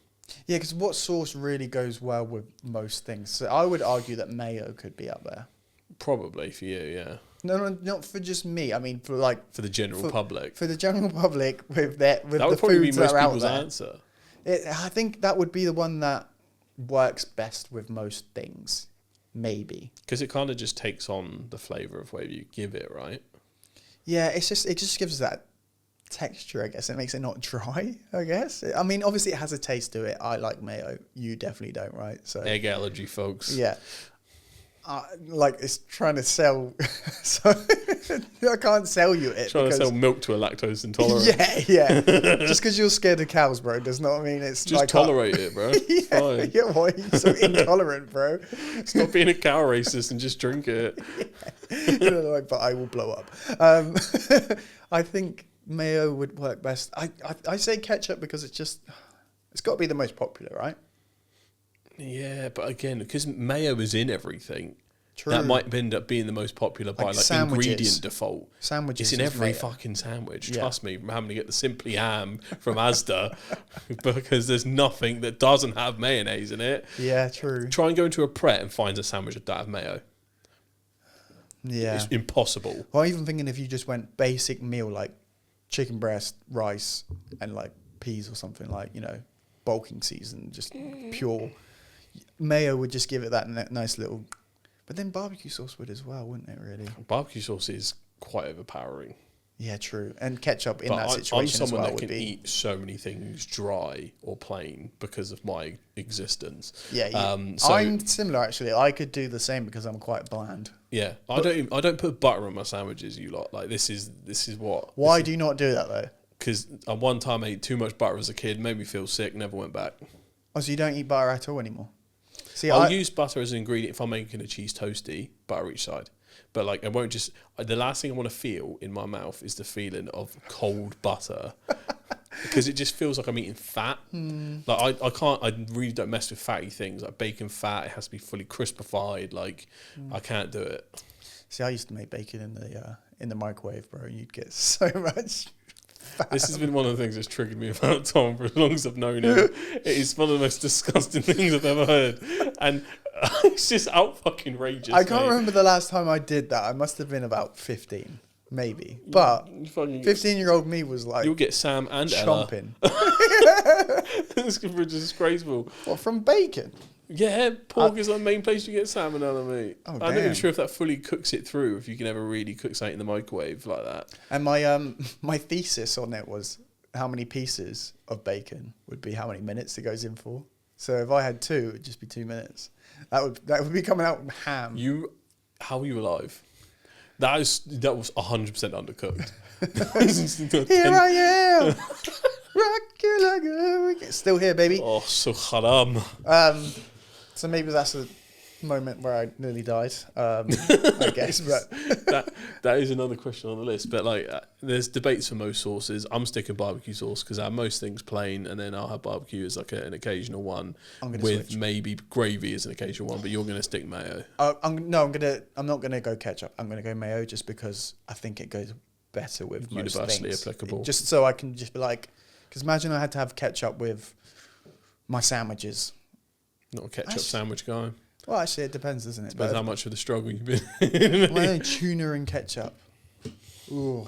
Yeah, because what sauce really goes well with most things? So I would argue that mayo could be up there. Probably for you, yeah. No, not for just me. I mean, for the general public. For the general public, with that would the probably be foods most that are people's out there. answer. I think that would be the one that works best with most things. Maybe because it kind of just takes on the flavour of whatever you give it, right? Yeah, it just gives that texture, I guess. It makes it not dry, I guess. I mean, obviously it has a taste to it. I like mayo. You definitely don't, right? So egg allergy, folks. Yeah. Like it's trying to sell, so I can't sell you it. Trying to sell milk to a lactose intolerant. Yeah. Just because you're scared of cows, bro, does not mean it's just like tolerate it, bro. It's fine. Yeah, why are you so intolerant, bro? Stop being a cow racist and just drink it. Yeah. But I will blow up. I think mayo would work best. I say ketchup because it's got to be the most popular, right? Yeah, but again, because mayo is in everything, True. that might end up being the most popular by ingredient default. Sandwiches. It's in every mayo. fucking sandwich. Yeah. Trust me, I'm having to get the Simply Ham from Asda because there's nothing that doesn't have mayonnaise in it. Yeah, true. Try and go into a Pret and find a sandwich that don't have mayo. Yeah. It's impossible. Well, I'm even thinking if you just went basic meal like chicken breast, rice, and like peas or something like, bulking season, just pure. Mayo would just give it that nice little... But then barbecue sauce would as well, wouldn't it, really? Barbecue sauce is quite overpowering. Yeah, true. And ketchup in that situation I'm someone as well that can eat so many things dry or plain because of my existence. Yeah, I'm similar, actually. I could do the same because I'm quite bland. Yeah, I don't put butter on my sandwiches, you lot. Like, this is what... Why do you not do that, though? Because one time I ate too much butter as a kid, made me feel sick, never went back. Oh, so you don't eat butter at all anymore? See, I'll use butter as an ingredient if I'm making a cheese toasty, butter each side. But like, I won't just... The last thing I want to feel in my mouth is the feeling of cold butter. Because it just feels like I'm eating fat. Like, I really don't mess with fatty things. Like bacon fat, it has to be fully crispified. Like, I can't do it. See, I used to make bacon in the microwave, bro. You'd get so much... This has been one of the things that's triggered me about Tom for as long as I've known him. It is one of the most disgusting things I've ever heard. And it's just out fucking outrageous. I can't remember the last time I did that. I must have been about 15, maybe. But 15-year-old me was like... You'll get Sam and chomping. It's disgraceful. What, from bacon? Yeah, pork is the main place you get salmonella, mate. Oh, I'm damn. not even sure if that fully cooks it through, if you can ever really cook something in the microwave like that. And my thesis on it was how many pieces of bacon would be how many minutes it goes in for. So if I had 2, it would just be 2 minutes. That would be coming out ham. How are you alive? That was 100% undercooked. Here I am. Rock you like a wicked. Still here, baby. Oh, so haram. So maybe that's a moment where I nearly died, I guess. But that is another question on the list. But like, there's debates for most sauces. I'm sticking barbecue sauce because I have most things plain, and then I'll have barbecue as like an occasional one with switch. Maybe gravy as an occasional one. But you're going to stick mayo. I'm not going to go ketchup. I'm going to go mayo just because I think it goes better with most universally things. Applicable. Just so I can just be like, because imagine I had to have ketchup with my sandwiches. Not a ketchup sandwich guy. Well, actually, it depends, doesn't it? Depends how much of the struggle you've been in. Well, tuna and ketchup. Ooh.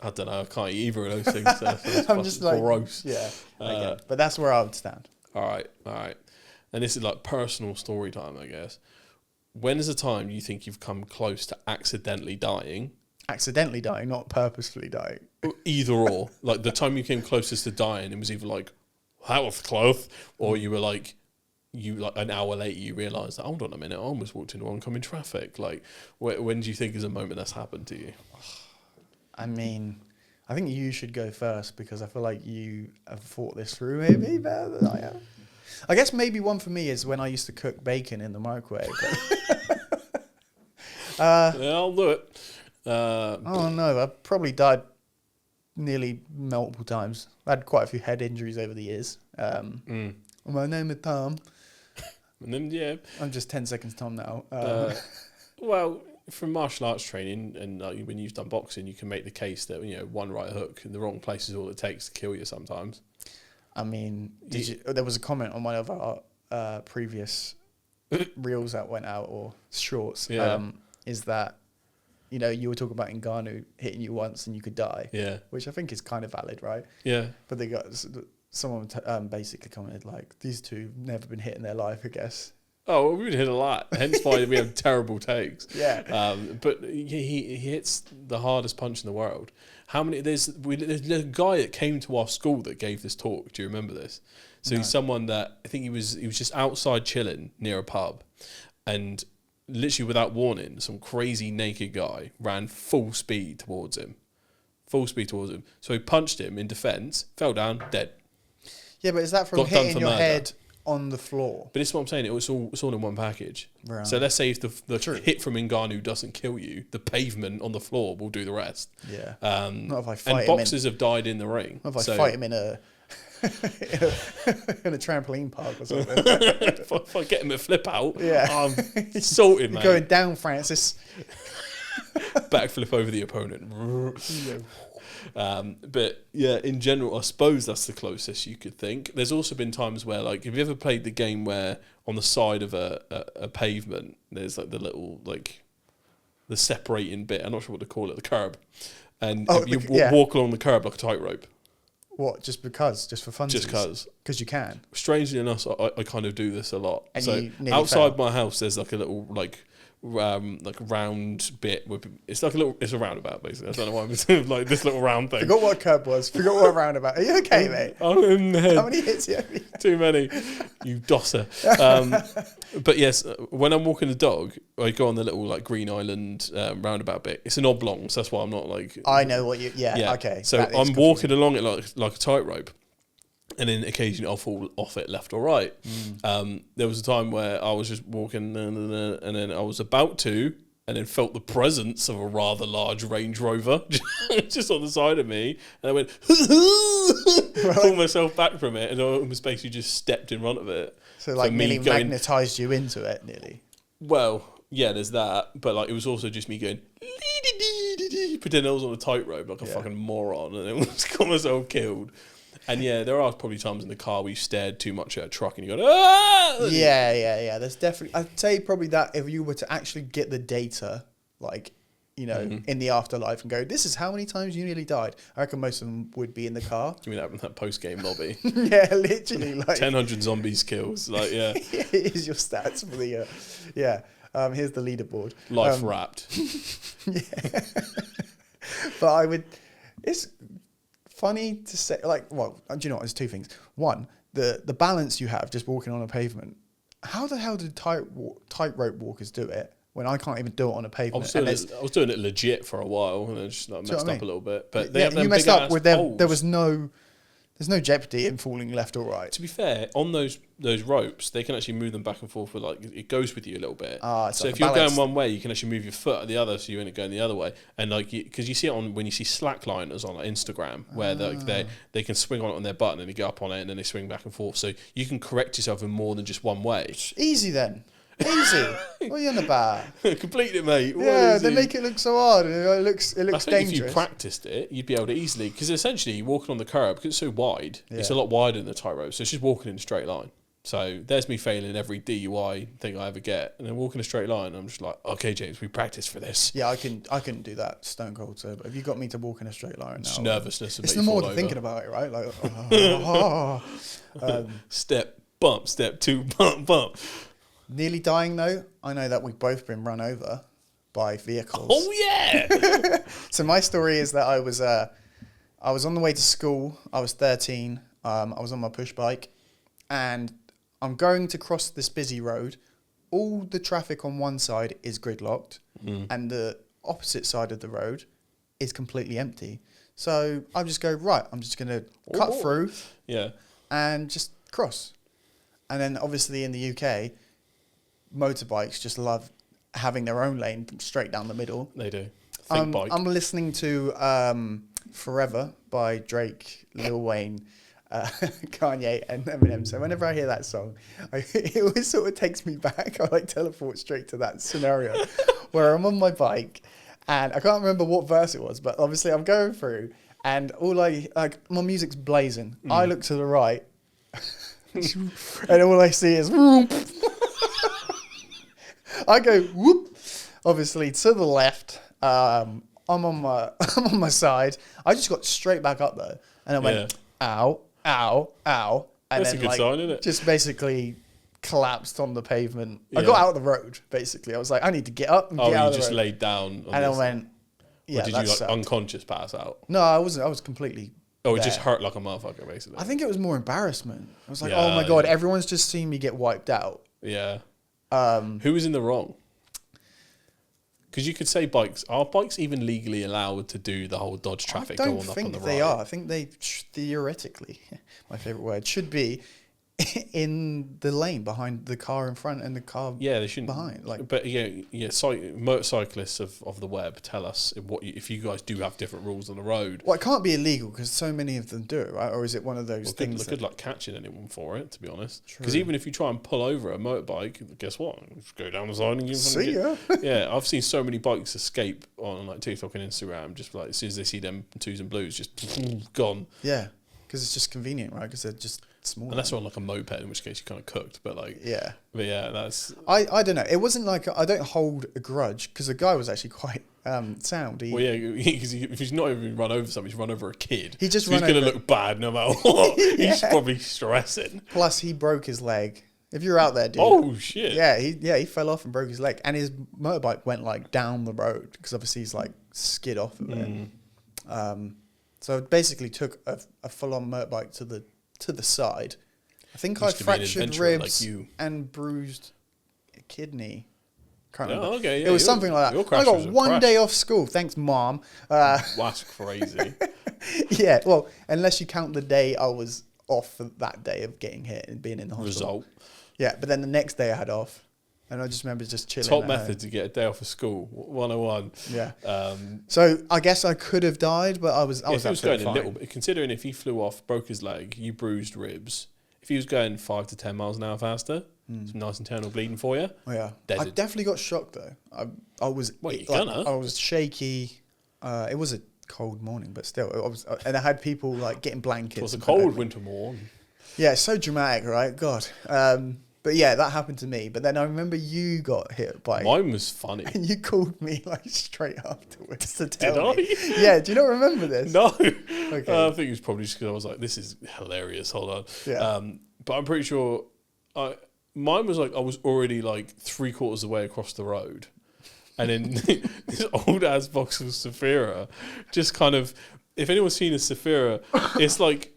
I don't know. I can't eat either of those things. So I'm just like... gross. Yeah. But that's where I would stand. All right. And this is like personal story time, I guess. When is the time you think you've come close to accidentally dying? accidentally dying, not purposefully dying. Either or. Like, the time you came closest to dying, it was either like, that was close, or you were like, an hour later, you realise that, hold on a minute, I almost walked into oncoming traffic. Like, when do you think is a moment that's happened to you? I mean, I think you should go first because I feel like you have thought this through maybe better than I have. I guess maybe one for me is when I used to cook bacon in the microwave. Yeah, I'll do it. Oh no, I probably died nearly multiple times. I had quite a few head injuries over the years. My name is Tom. And then, yeah. I'm just 10 seconds Tom now. Well, from martial arts training and when you've done boxing, you can make the case that, one right hook in the wrong place is all it takes to kill you sometimes. I mean, there was a comment on one of our previous reels that went out, or shorts, is that, you were talking about Ngannou hitting you once and you could die. Yeah. Which I think is kind of valid, right? Yeah. But they got someone basically commented like, these two never been hit in their life, I guess. Oh, well, we've been hit a lot. Hence why we have terrible takes. Yeah. But he hits the hardest punch in the world. How many? There's a guy that came to our school that gave this talk. Do you remember this? So he's someone that I think he was just outside chilling near a pub, and literally without warning, some crazy naked guy ran full speed towards him. So he punched him in defence, fell down, dead. Yeah, but is that from hitting your head on the floor? But this is what I'm saying. It's all in one package. Right. So let's say if the hit from Ngannou doesn't kill you, the pavement on the floor will do the rest. Yeah. Not if I fight him. And boxers have died in the ring. Not if I fight him in a in a trampoline park or something. if I get him a flip out, I'm sorted, man. Going down, Francis. Backflip over the opponent. But yeah, in general, I suppose that's the closest you could think. There's also been times where, like, have you ever played the game where on the side of a pavement there's like the little, like, the separating bit, I'm not sure what to call it, the curb, and you walk along the curb like a tightrope. What, just because? Just for fun? Just because. Because you can. Strangely enough, I kind of do this a lot. And so you outside my house, there's like a little like round bit. It's a roundabout basically. I don't know why I'm saying like this little round thing. Forgot what a curb was. Forgot what a roundabout. Are you okay, mate? I'm in the head. How many hits you have? Too many. You dosser. But yes, when I'm walking the dog, I go on the little like Green Island roundabout bit. It's an oblong, so that's why I'm not like. I know what you. Yeah. Okay. So I'm walking along it like a tightrope. And then occasionally I'll fall off it left or right. There was a time where I was just walking and then I was about to, and then felt the presence of a rather large Range Rover just on the side of me. And I went, pulled myself back from it, and I almost basically just stepped in front of it. So like nearly magnetised you into it, nearly. Well, yeah, there's that. But like it was also just me going, pretending I was on a tightrope like a fucking moron, and it got myself killed. And yeah, there are probably times in the car where you stared too much at a truck and you go, ah! Yeah. There's definitely, I'd say probably that if you were to actually get the data, like, in the afterlife and go, this is how many times you nearly died. I reckon most of them would be in the car. You mean that post-game lobby? Yeah, literally. Like 1,000 zombies kills. Like, yeah. Here's your stats for the year. Here's the leaderboard. Life wrapped. Yeah. But it's funny to say, like, well, do you know what? There's two things. One, the balance you have just walking on a pavement. How the hell did tightrope walkers do it when I can't even do it on a pavement? I was doing it legit for a while and then just like, messed up a little bit. But they have you messed up with them. There's no jeopardy in falling left or right. To be fair, on those ropes, they can actually move them back and forth with like it goes with you a little bit. So if you're going one way, you can actually move your foot at the other, so you end up going the other way. And like because you see it on when you see slackliners on like Instagram, where they can swing on it on their butt and then they go up on it and then they swing back and forth. So you can correct yourself in more than just one way. Easy then. Easy. What are you on about? Complete it, mate. Yeah, they make it look so hard. It looks dangerous. If you practiced it, you'd be able to easily, because essentially you're walking on the curb because it's so wide. Yeah. It's a lot wider than the tightrope, so it's just walking in a straight line. So there's me failing every DUI thing I ever get, and then walking a straight line. I'm just like, okay, James, we practiced for this. Yeah, I couldn't do that stone cold. So, but if you got me to walk in a straight line, it's now, nervousness. It's the more thinking about it, right? Like, step bump, step two bump. Nearly dying though. I know that we've both been run over by vehicles. Oh yeah, yeah. So my story is that I was on the way to school. I was 13. I was on my push bike, and I'm going to cross this busy road. All the traffic on one side is gridlocked, and the opposite side of the road is completely empty. So I just go, right, I'm just going to cut through and just cross. And then obviously in the UK, motorbikes just love having their own lane straight down the middle. They do. Bike. I'm listening to Forever by Drake, Lil Wayne, Kanye and Eminem. So whenever I hear that song, it always sort of takes me back. I like teleport straight to that scenario where I'm on my bike and I can't remember what verse it was, but obviously I'm going through and my music's blazing. I look to the right and all I see is whoop. I go whoop, obviously to the left. I'm on my side. I just got straight back up though, and I went ow, ow, ow, and That's then a good sign, isn't it? just basically collapsed on the pavement. Yeah. I got out of the road basically. I was like, I need to get up and get out of the road. You just laid down. And I went, yeah. Or did you like unconscious pass out? No, I wasn't. I was completely. Oh, it just hurt like a motherfucker, basically. I think it was more embarrassment. I was like, oh my god, everyone's just seen me get wiped out. Yeah. Who was in the wrong? Because you could say are bikes even legally allowed to do the whole dodge traffic going up on the right? I don't think they are. I think they theoretically, my favourite word, should be in the lane behind the car in front and the car they shouldn't behind. But motorcyclists of the web tell us if you guys do have different rules on the road. Well, it can't be illegal because so many of them do it, right? Or is it one of those things? Good luck catching anyone for it, to be honest. Because even if you try and pull over a motorbike, guess what? Just go down the side and see ya. Yeah, I've seen so many bikes escape on like TikTok and Instagram. Just like as soon as they see them twos and blues, just gone. Yeah, because it's just convenient, right? Because they're just small. Unless they're on like a moped, in which case you kind of cooked. But that's. I don't know. It wasn't like I don't hold a grudge because the guy was actually quite sound. Because if he's not even run over something, he's run over a kid. He just he's going to look bad no matter what. He's probably stressing. Plus, he broke his leg. If you're out there, dude. Oh shit. Yeah, he fell off and broke his leg, and his motorbike went like down the road because obviously he's like skid off of it. So it basically took a full-on motorbike to the side. I think I fractured ribs and bruised a kidney. Can't remember. Okay, yeah, it was something like that. I got one day off school. Thanks, Mom. That's crazy. Yeah, well, unless you count the day I was off for that day of getting hit and being in the hospital. Result. Yeah, but then the next day I had off. And I just remember just chilling. Top method to get a day off of school, 101. Yeah. So I guess I could have died, but I was absolutely fine. A little bit, considering if he flew off, broke his leg, you bruised ribs. If he was going 5 to 10 miles an hour faster, some nice internal bleeding for you. Oh yeah. Deaded. I definitely got shocked though. I was. Well, you're gonna. I was shaky. It was a cold morning, but still, and I had people like getting blankets. It was a cold winter morning. Yeah, it's so dramatic, right? God. But yeah, that happened to me. But then I remember you got hit by. Mine was funny. And you called me like straight afterwards to tell me. Did I? Yeah. Do you not remember this? No. Okay. I think it was probably just because I was like, "This is hilarious." Hold on. Yeah. But I'm pretty sure, mine was like I was already like 3/4 of the way across the road, and then this old ass box of Saphira, just kind of. If anyone's seen a Saphira, it's like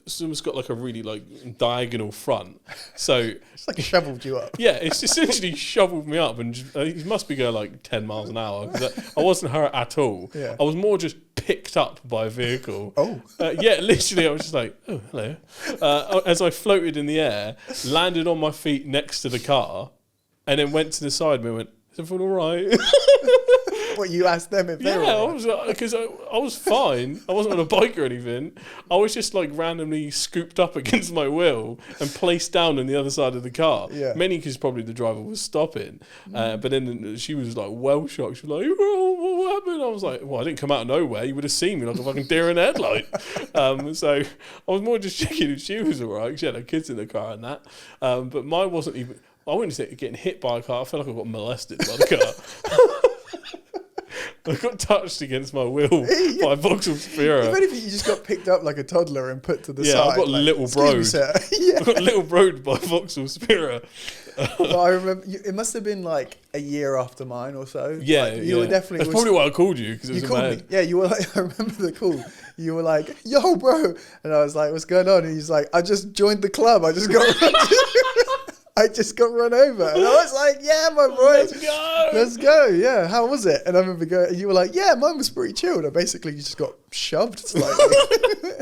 someone's got like a really like diagonal front, so it's like shoveled you up. Yeah, it's essentially shoveled me up, and he must be going like 10 miles an hour. I wasn't hurt at all. Yeah. I was more just picked up by a vehicle. Oh, yeah, literally, I was just like, oh hello, as I floated in the air, landed on my feet next to the car, and then went to the side and went, "Is everyone all right?" What, you asked them if they were all right? Because I was fine. I wasn't on a bike or anything. I was just like randomly scooped up against my wheel and placed down on the other side of the car. Yeah. Mainly because probably the driver was stopping. But then she was like well shocked. She was like, "Oh, what happened?" I was like, "Well, I didn't come out of nowhere. You would have seen me like a fucking deer in the headlight." So I was more just checking if she was all right. She had her kids in the car and that. But mine wasn't even... I wouldn't say getting hit by a car. I felt like I got molested by the car. I got touched against my will by Vauxhall Spira. If anything, you just got picked up like a toddler and put to the side. Yeah, I got little broed. Yeah. I got little broed by Vauxhall Spira. But I remember it must have been like a year after mine or so. Yeah, like, you were definitely. That's probably why I called you, because it was you in my called me. head. Yeah, you were like. I remember the call. You were like, "Yo, bro," and I was like, "What's going on?" And he's like, "I just joined the club. I just got." I just got run over, and I was like, "Yeah, my boy, let's go." Yeah, how was it? And I remember going. You were like, "Yeah, mine was pretty chilled." I basically just got shoved slightly.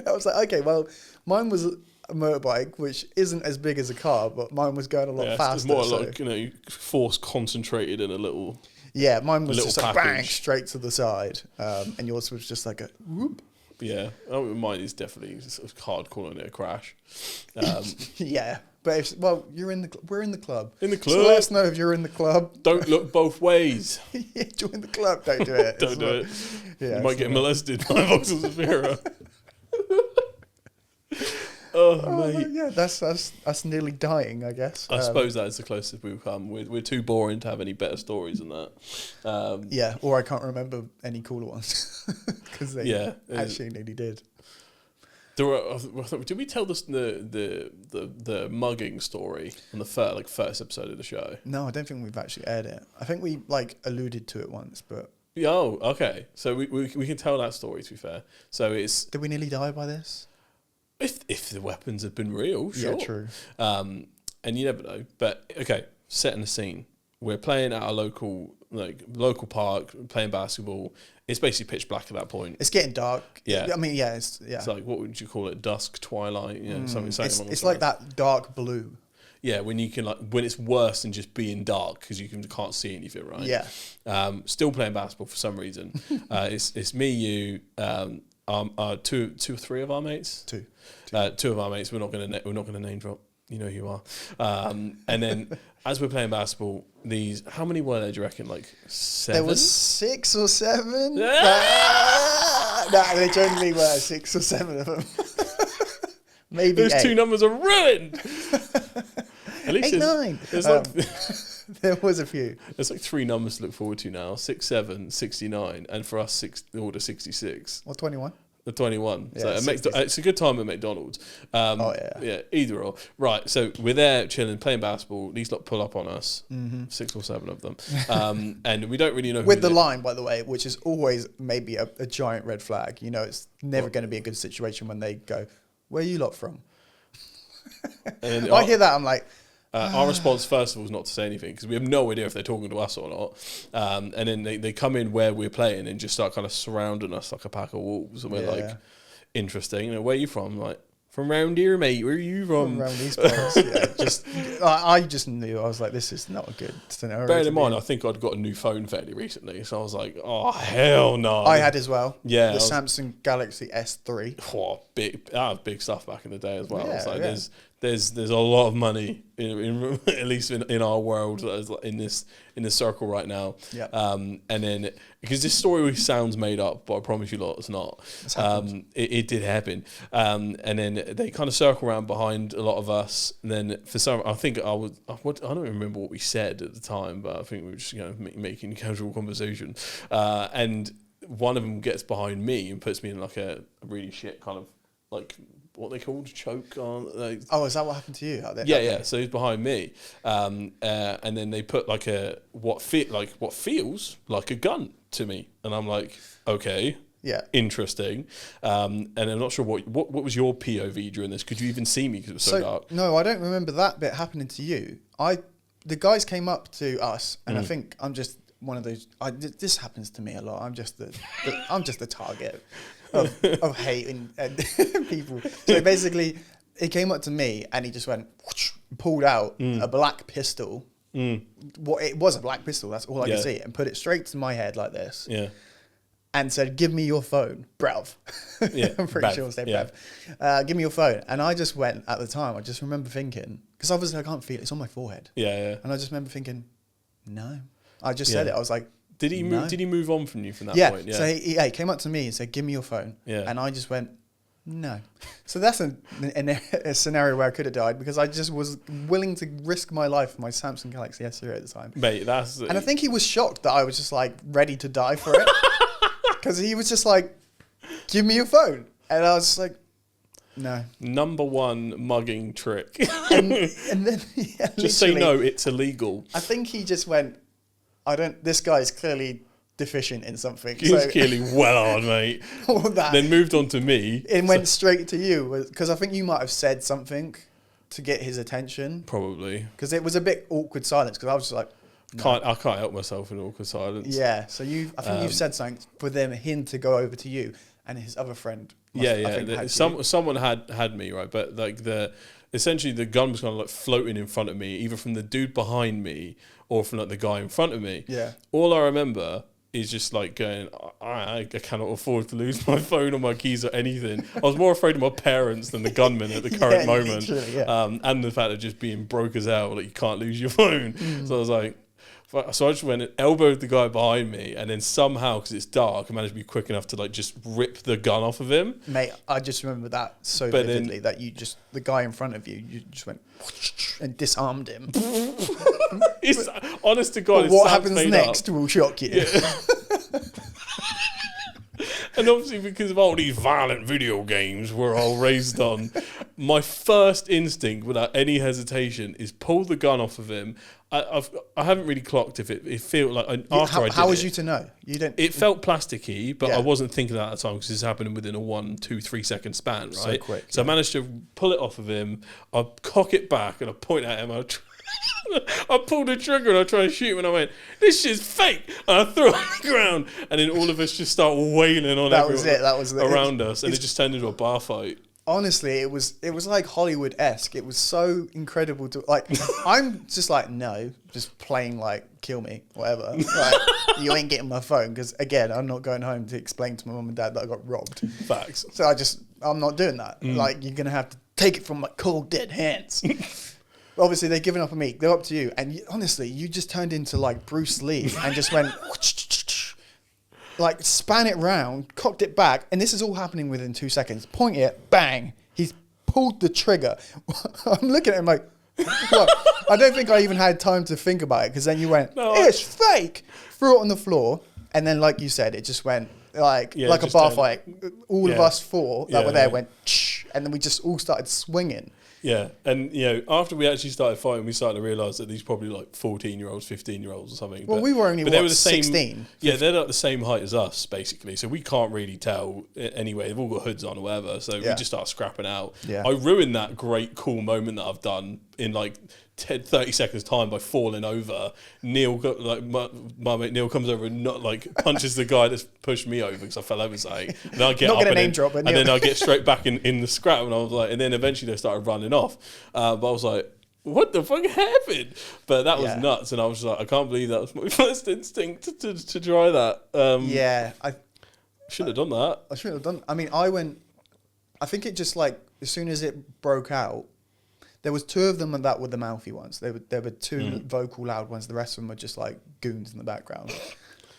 I was like, "Okay, well, mine was a motorbike, which isn't as big as a car, but mine was going a lot faster." It's more like, force concentrated in a little. Yeah, mine was just a bang package. straight to the side, and yours was just like a whoop. Yeah, mine is definitely sort of hard calling it a crash. Yeah, but we're in the club. In the club. So let us know if you're in the club. Don't look both ways. Yeah, join the club. Don't do it. Don't do it. Yeah, you might get molested by Vauxhall Spira. Oh, mate. Yeah, that's nearly dying, I guess. I suppose that is the closest we've come. We're too boring to have any better stories than that. Yeah, or I can't remember any cooler ones because they actually nearly did. Did we tell the mugging story on the first episode of the show? No, I don't think we've actually aired it. I think we alluded to it once, but oh, okay. So we can tell that story. To be fair, so it's did we nearly die by this? If the weapons had been real, sure. Yeah, true. And you never know. But okay, setting the scene. We're playing at a local park, playing basketball. It's basically pitch black at that point. It's getting dark. Yeah. I mean, yeah, it's like, what would you call it? Dusk, twilight, something. It's like that dark blue. Yeah, when you can when it's worse than just being dark because you can't see anything, right? Yeah. Still playing basketball for some reason. It's me, you, two or three of our mates. Two of our mates. We're not gonna name drop. You know who you are. And then as we're playing basketball, how many were there? Do you reckon? Like 7? There was 6 or 7. Ah! Nah, they generally were 6 or 7 of them. Maybe those 8. 2 numbers are ruined. At least 8, 9. There was a few. There's like 3 numbers to look forward to now: 6, 7, 69, and for us, order 66. Or 21. The 21. Yeah, So it's a good time at McDonald's. Yeah, either or. Right, so we're there chilling, playing basketball. These lot pull up on us, 6 or 7 of them, and we don't really know. With the line, by the way, which is always maybe a giant red flag. You know, it's never going to be a good situation when they go, "Where are you lot from?" And I hear that, I'm like. Our response, first of all, is not to say anything because we have no idea if they're talking to us or not. And then they come in where we're playing and just start kind of surrounding us like a pack of wolves. And we're like, interesting. Where are you from? Like, from round here, mate. Where are you from? From around these parts. I just knew. I was like, this is not a good scenario. Bearing in mind, I think I'd got a new phone fairly recently. So I was like, oh, hell no. I had as well. Yeah. The Samsung Galaxy S3. Oh, big stuff back in the day as well. Yeah, it's like, there's a lot of money in at least in our world that is in this circle right now. Yeah. And then because this story sounds made up, but I promise you lot it's not. It did happen. And then they kind of circle around behind a lot of us. And then for some, I think I don't remember what we said at the time, but I think we were just making casual conversation. And one of them gets behind me and puts me in like a really shit kind of like. What they called choke on. Oh, is that what happened to you? Yeah. So he's behind me, and then they put like what feels like a gun to me, and I'm like, okay, yeah, interesting. And I'm not sure what was your POV during this. Could you even see me because it was so dark? No, I don't remember that bit happening to you. The guys came up to us, and I think I'm just one of those. This happens to me a lot. I'm just the target. Of hate and people. So basically, he came up to me and he just went, pulled out a black pistol. What it was a black pistol. That's all I could see, and put it straight to my head like this. Yeah. And said, "Give me your phone, bruv." Yeah, I'm pretty sure it said bruv. Give me your phone. And I just went at the time. I just remember thinking, because obviously I can't feel it. It's on my forehead. Yeah. And I just remember thinking, no. I just said it. I was like. Did he move on from you from that point? Yeah. So he came up to me and said, "Give me your phone." Yeah. And I just went, No. So that's a scenario where I could have died because I just was willing to risk my life for my Samsung Galaxy S3 at the time. Mate, that's... And I think he was shocked that I was just like ready to die for it. Because he was just like, give me your phone. And I was just like, no. Number one mugging trick. And then, just say no, it's illegal. I think he just went, this guy's clearly deficient in something. He was clearly well on, mate. All that. Then moved on to me. It went straight to you because I think you might have said something to get his attention. Probably. Because it was a bit awkward silence because I was just like, no. I can't help myself in awkward silence. Yeah, so I think you've said something for him to go over to you and his other friend. Someone had me, right, but like essentially the gun was kind of like floating in front of me, either from the dude behind me or from like the guy in front of me. Yeah. All I remember is just like going, I cannot afford to lose my phone or my keys or anything. I was more afraid of my parents than the gunman at the current moment. And the fact of just being broke as hell, like you can't lose your phone. So I was like, so I just went and elbowed the guy behind me, and then somehow, because it's dark, I managed to be quick enough to like just rip the gun off of him. Mate, I just remember that so vividly, that the guy in front of you just went and disarmed him. It's honest to God. But what happens next will shock you. Yeah. And obviously, because of all these violent video games we're all raised on, my first instinct, without any hesitation, is pull the gun off of him. I haven't really clocked if it felt like after I did it. How was you to know? You didn't. It felt plasticky, but I wasn't thinking that at the time because this happened within a 1, 2, 3 second span, right? So quick. So I managed to pull it off of him. I cock it back and I point at him. I pulled the trigger and I tried to shoot him and I went, this shit's fake. And I threw it on the ground and then all of us just start wailing on everyone around us, and it just turned into a bar fight. Honestly, it was like Hollywood-esque. It was so incredible to like. I'm just like, no, just playing like kill me, whatever. Like, you ain't getting my phone because again, I'm not going home to explain to my mum and dad that I got robbed. Facts. So I'm not doing that. Like, you're gonna have to take it from my cold dead hands. Obviously, they're giving up on me. They're up to you, and honestly, you just turned into like Bruce Lee and just went. Like, span it round, cocked it back, and this is all happening within 2 seconds. Point it, bang, he's pulled the trigger. I'm looking at him like, what? I don't think I even had time to think about it, because then you went, it's fake! Threw it on the floor, and then, like you said, it just went like a bar fight. All of us four that were there went, and then we just all started swinging. Yeah, and after we actually started fighting, we started to realise that these probably like 14-year-olds, 15-year-olds or something. Well, we were only, they were the 16? Same, yeah, they're like the same height as us, basically. So we can't really tell anyway. They've all got hoods on or whatever. So we just start scrapping out. Yeah. I ruined that great, cool moment that I've done in like 30 seconds time by falling over. Neil got like my mate Neil comes over and punches the guy that's pushed me over because I fell over something. And I get not up gonna name drop, and then I get straight back in the scrap, and I was like, and then eventually they started running off. But I was like, what the fuck happened? But that was nuts, and I was just like, I can't believe that was my first instinct to try that. I should have done that. I should have done. I mean, I think it just like as soon as it broke out. There was 2 of them that were the mouthy ones. There were 2 vocal loud ones. The rest of them were just like goons in the background.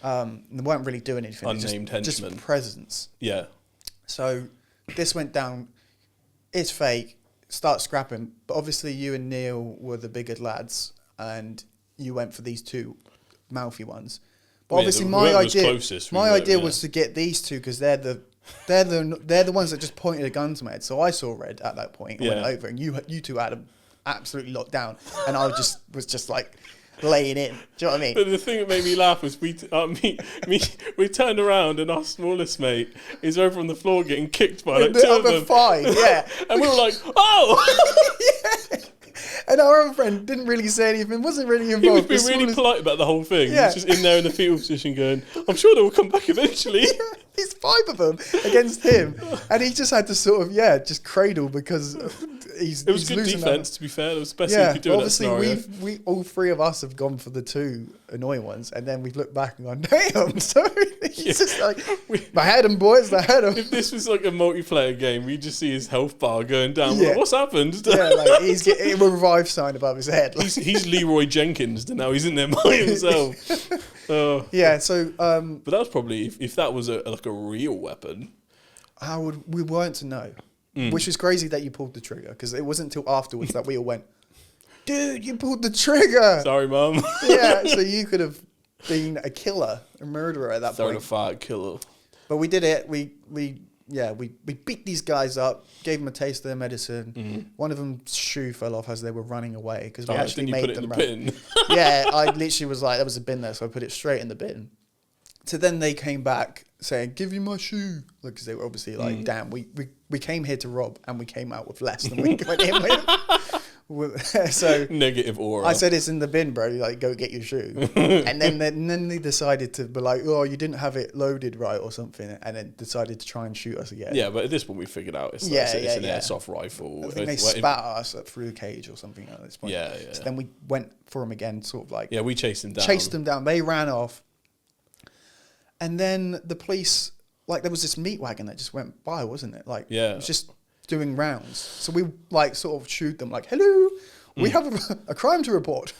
They weren't really doing anything. Unnamed henchmen. Just presence. Yeah. So this went down. It's fake. Start scrapping. But obviously you and Neil were the bigger lads, and you went for these 2 mouthy ones. But obviously my idea was to get these 2 because they're the ones that just pointed a gun to my head. So I saw red at that point and went over, and you 2 had them absolutely locked down, and I was just like laying in. Do you know what I mean? But the thing that made me laugh was we turned around and our smallest mate is over on the floor getting kicked by like 2 of them. 5, yeah. And we were like, oh! Yeah. And our other friend didn't really say anything, wasn't really involved. He was being really polite about the whole thing. Yeah. He was just in there in the fetal position going, I'm sure they will come back eventually. Yeah, there's 5 of them against him. And he just had to sort of, just cradle because it was good defence, to be fair. It was the best thing you could do in that scenario. We all 3 of us have gone for the 2 annoying ones, and then we've looked back and gone, damn, sorry. It's just like, I had him, boys, I had him. If this was like a multiplayer game, we'd just see his health bar going down. Like, what's happened? Yeah, like he's getting a revive sign above his head. Like. He's Leroy Jenkins, and now he's in there by himself. Yeah, so... but that was probably, if that was like a real weapon... we weren't to know, which is crazy that you pulled the trigger, because it wasn't until afterwards that we all went, dude, you pulled the trigger. Sorry, Mum. Yeah, so you could have been a killer, a murderer at that point. Certified killer. But we did it. We beat these guys up, gave them a taste of their medicine. One of them's shoe fell off as they were running away because we actually made them run. Bin. Yeah, I literally was like, there was a bin there, so I put it straight in the bin. So then they came back saying, give you my shoe. Because they were obviously like, damn, we came here to rob and we came out with less than we went in with. So negative aura. I said, it's in the bin, bro. Like, go get your shoe. And then they decided to be like, oh, you didn't have it loaded right or something. And then decided to try and shoot us again. Yeah, but at this point we figured out it's an airsoft rifle. I think they spat at us through the cage or something at this point. Yeah. So then we went for them again, sort of like. Yeah, we chased them down. Chased them down. They ran off. And then the police, like, there was this meat wagon that just went by, wasn't it? Like, it was just doing rounds. So we, like, sort of shooed them, like, hello, we have a crime to report.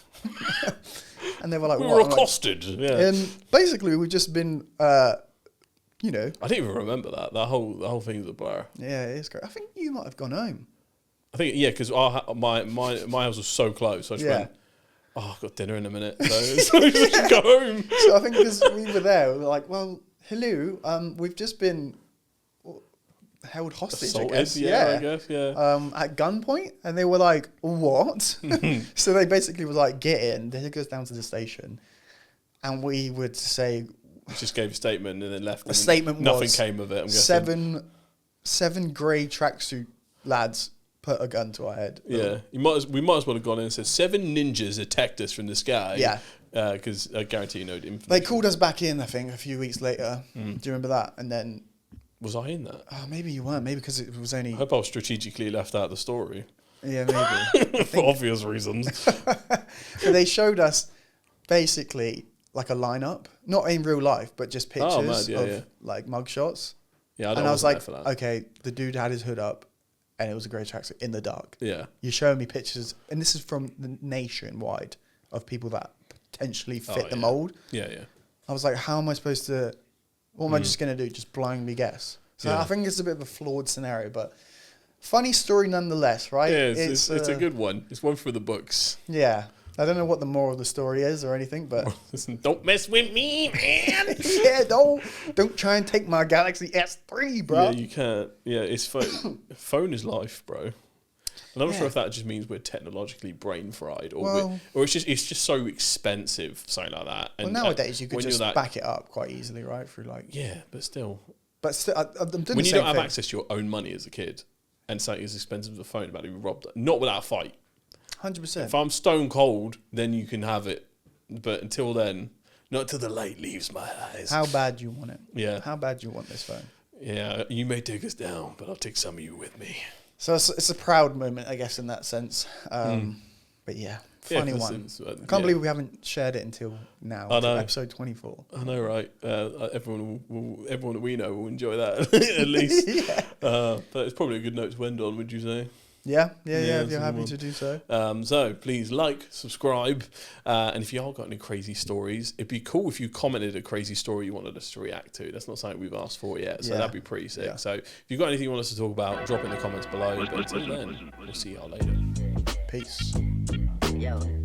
And they were like, we what? were accosted. Like, yeah. And basically, we've just been, you know. I didn't even remember that. The whole thing's a blur. Yeah, it is great. I think you might have gone home. I think, yeah, because my house was so close. I just went, oh, I've got dinner in a minute, so we should go home. So I think because we were there, we were like, well, hello, we've just been held hostage, assaulted, I guess. I guess, at gunpoint. And they were like, what? So they basically were like, get in. They took us down to the station. And we would say... Just gave a statement and then left. The statement was... Nothing came of it, I'm guessing. Seven grey tracksuit lads put a gun to our head. Yeah, we might as well have gone in and said 7 ninjas attacked us from the sky. Yeah, because I guarantee you know the information. They called us back in, I think, a few weeks later. Do you remember that? And then was I in that? Maybe you weren't. Maybe because it was only. I hope I was strategically left out of the story. Yeah, maybe for obvious reasons. But they showed us basically like a lineup, not in real life, but just pictures of like mugshots. Yeah, I was like, okay, the dude had his hood up. And it was a grey tracksuit in the dark. Yeah. You're showing me pictures, and this is from the nationwide, of people that potentially fit the mould. Yeah. I was like, how am I supposed to, what am I just going to do? Just blindly guess. So I think it's a bit of a flawed scenario, but funny story nonetheless, right? Yeah, it's a good one. It's one for the books. Yeah. I don't know what the moral of the story is or anything, but... Listen, don't mess with me, man! Yeah, don't try and take my Galaxy S3, bro. Yeah, you can't. Yeah, it's phone is life, bro. And I'm not sure if that just means we're technologically brain fried, or it's just so expensive, something like that. And nowadays you could just back it up quite easily, right? Through like... Yeah, but still... I'm doing when you don't have access to your own money as a kid, and something as expensive as a phone about to be robbed, not without a fight. 100%. If I'm stone cold, then you can have it. But until then, not till the light leaves my eyes. How bad do you want it? Yeah. How bad do you want this phone? Yeah, you may take us down, but I'll take some of you with me. So it's a proud moment, I guess, in that sense. But yeah, funny one. I can't believe we haven't shared it until now. I know. Episode 24. I know, right? Everyone that we know will enjoy that, at least. But it's probably a good note to end on, would you say? Yeah, if you're happy to do so. So please like, subscribe, and if you all got any crazy stories, it'd be cool if you commented a crazy story you wanted us to react to. That's not something we've asked for yet, so that'd be pretty sick. Yeah. So if you've got anything you want us to talk about, drop it in the comments below. But until then, we'll see y'all later. Peace. Yo.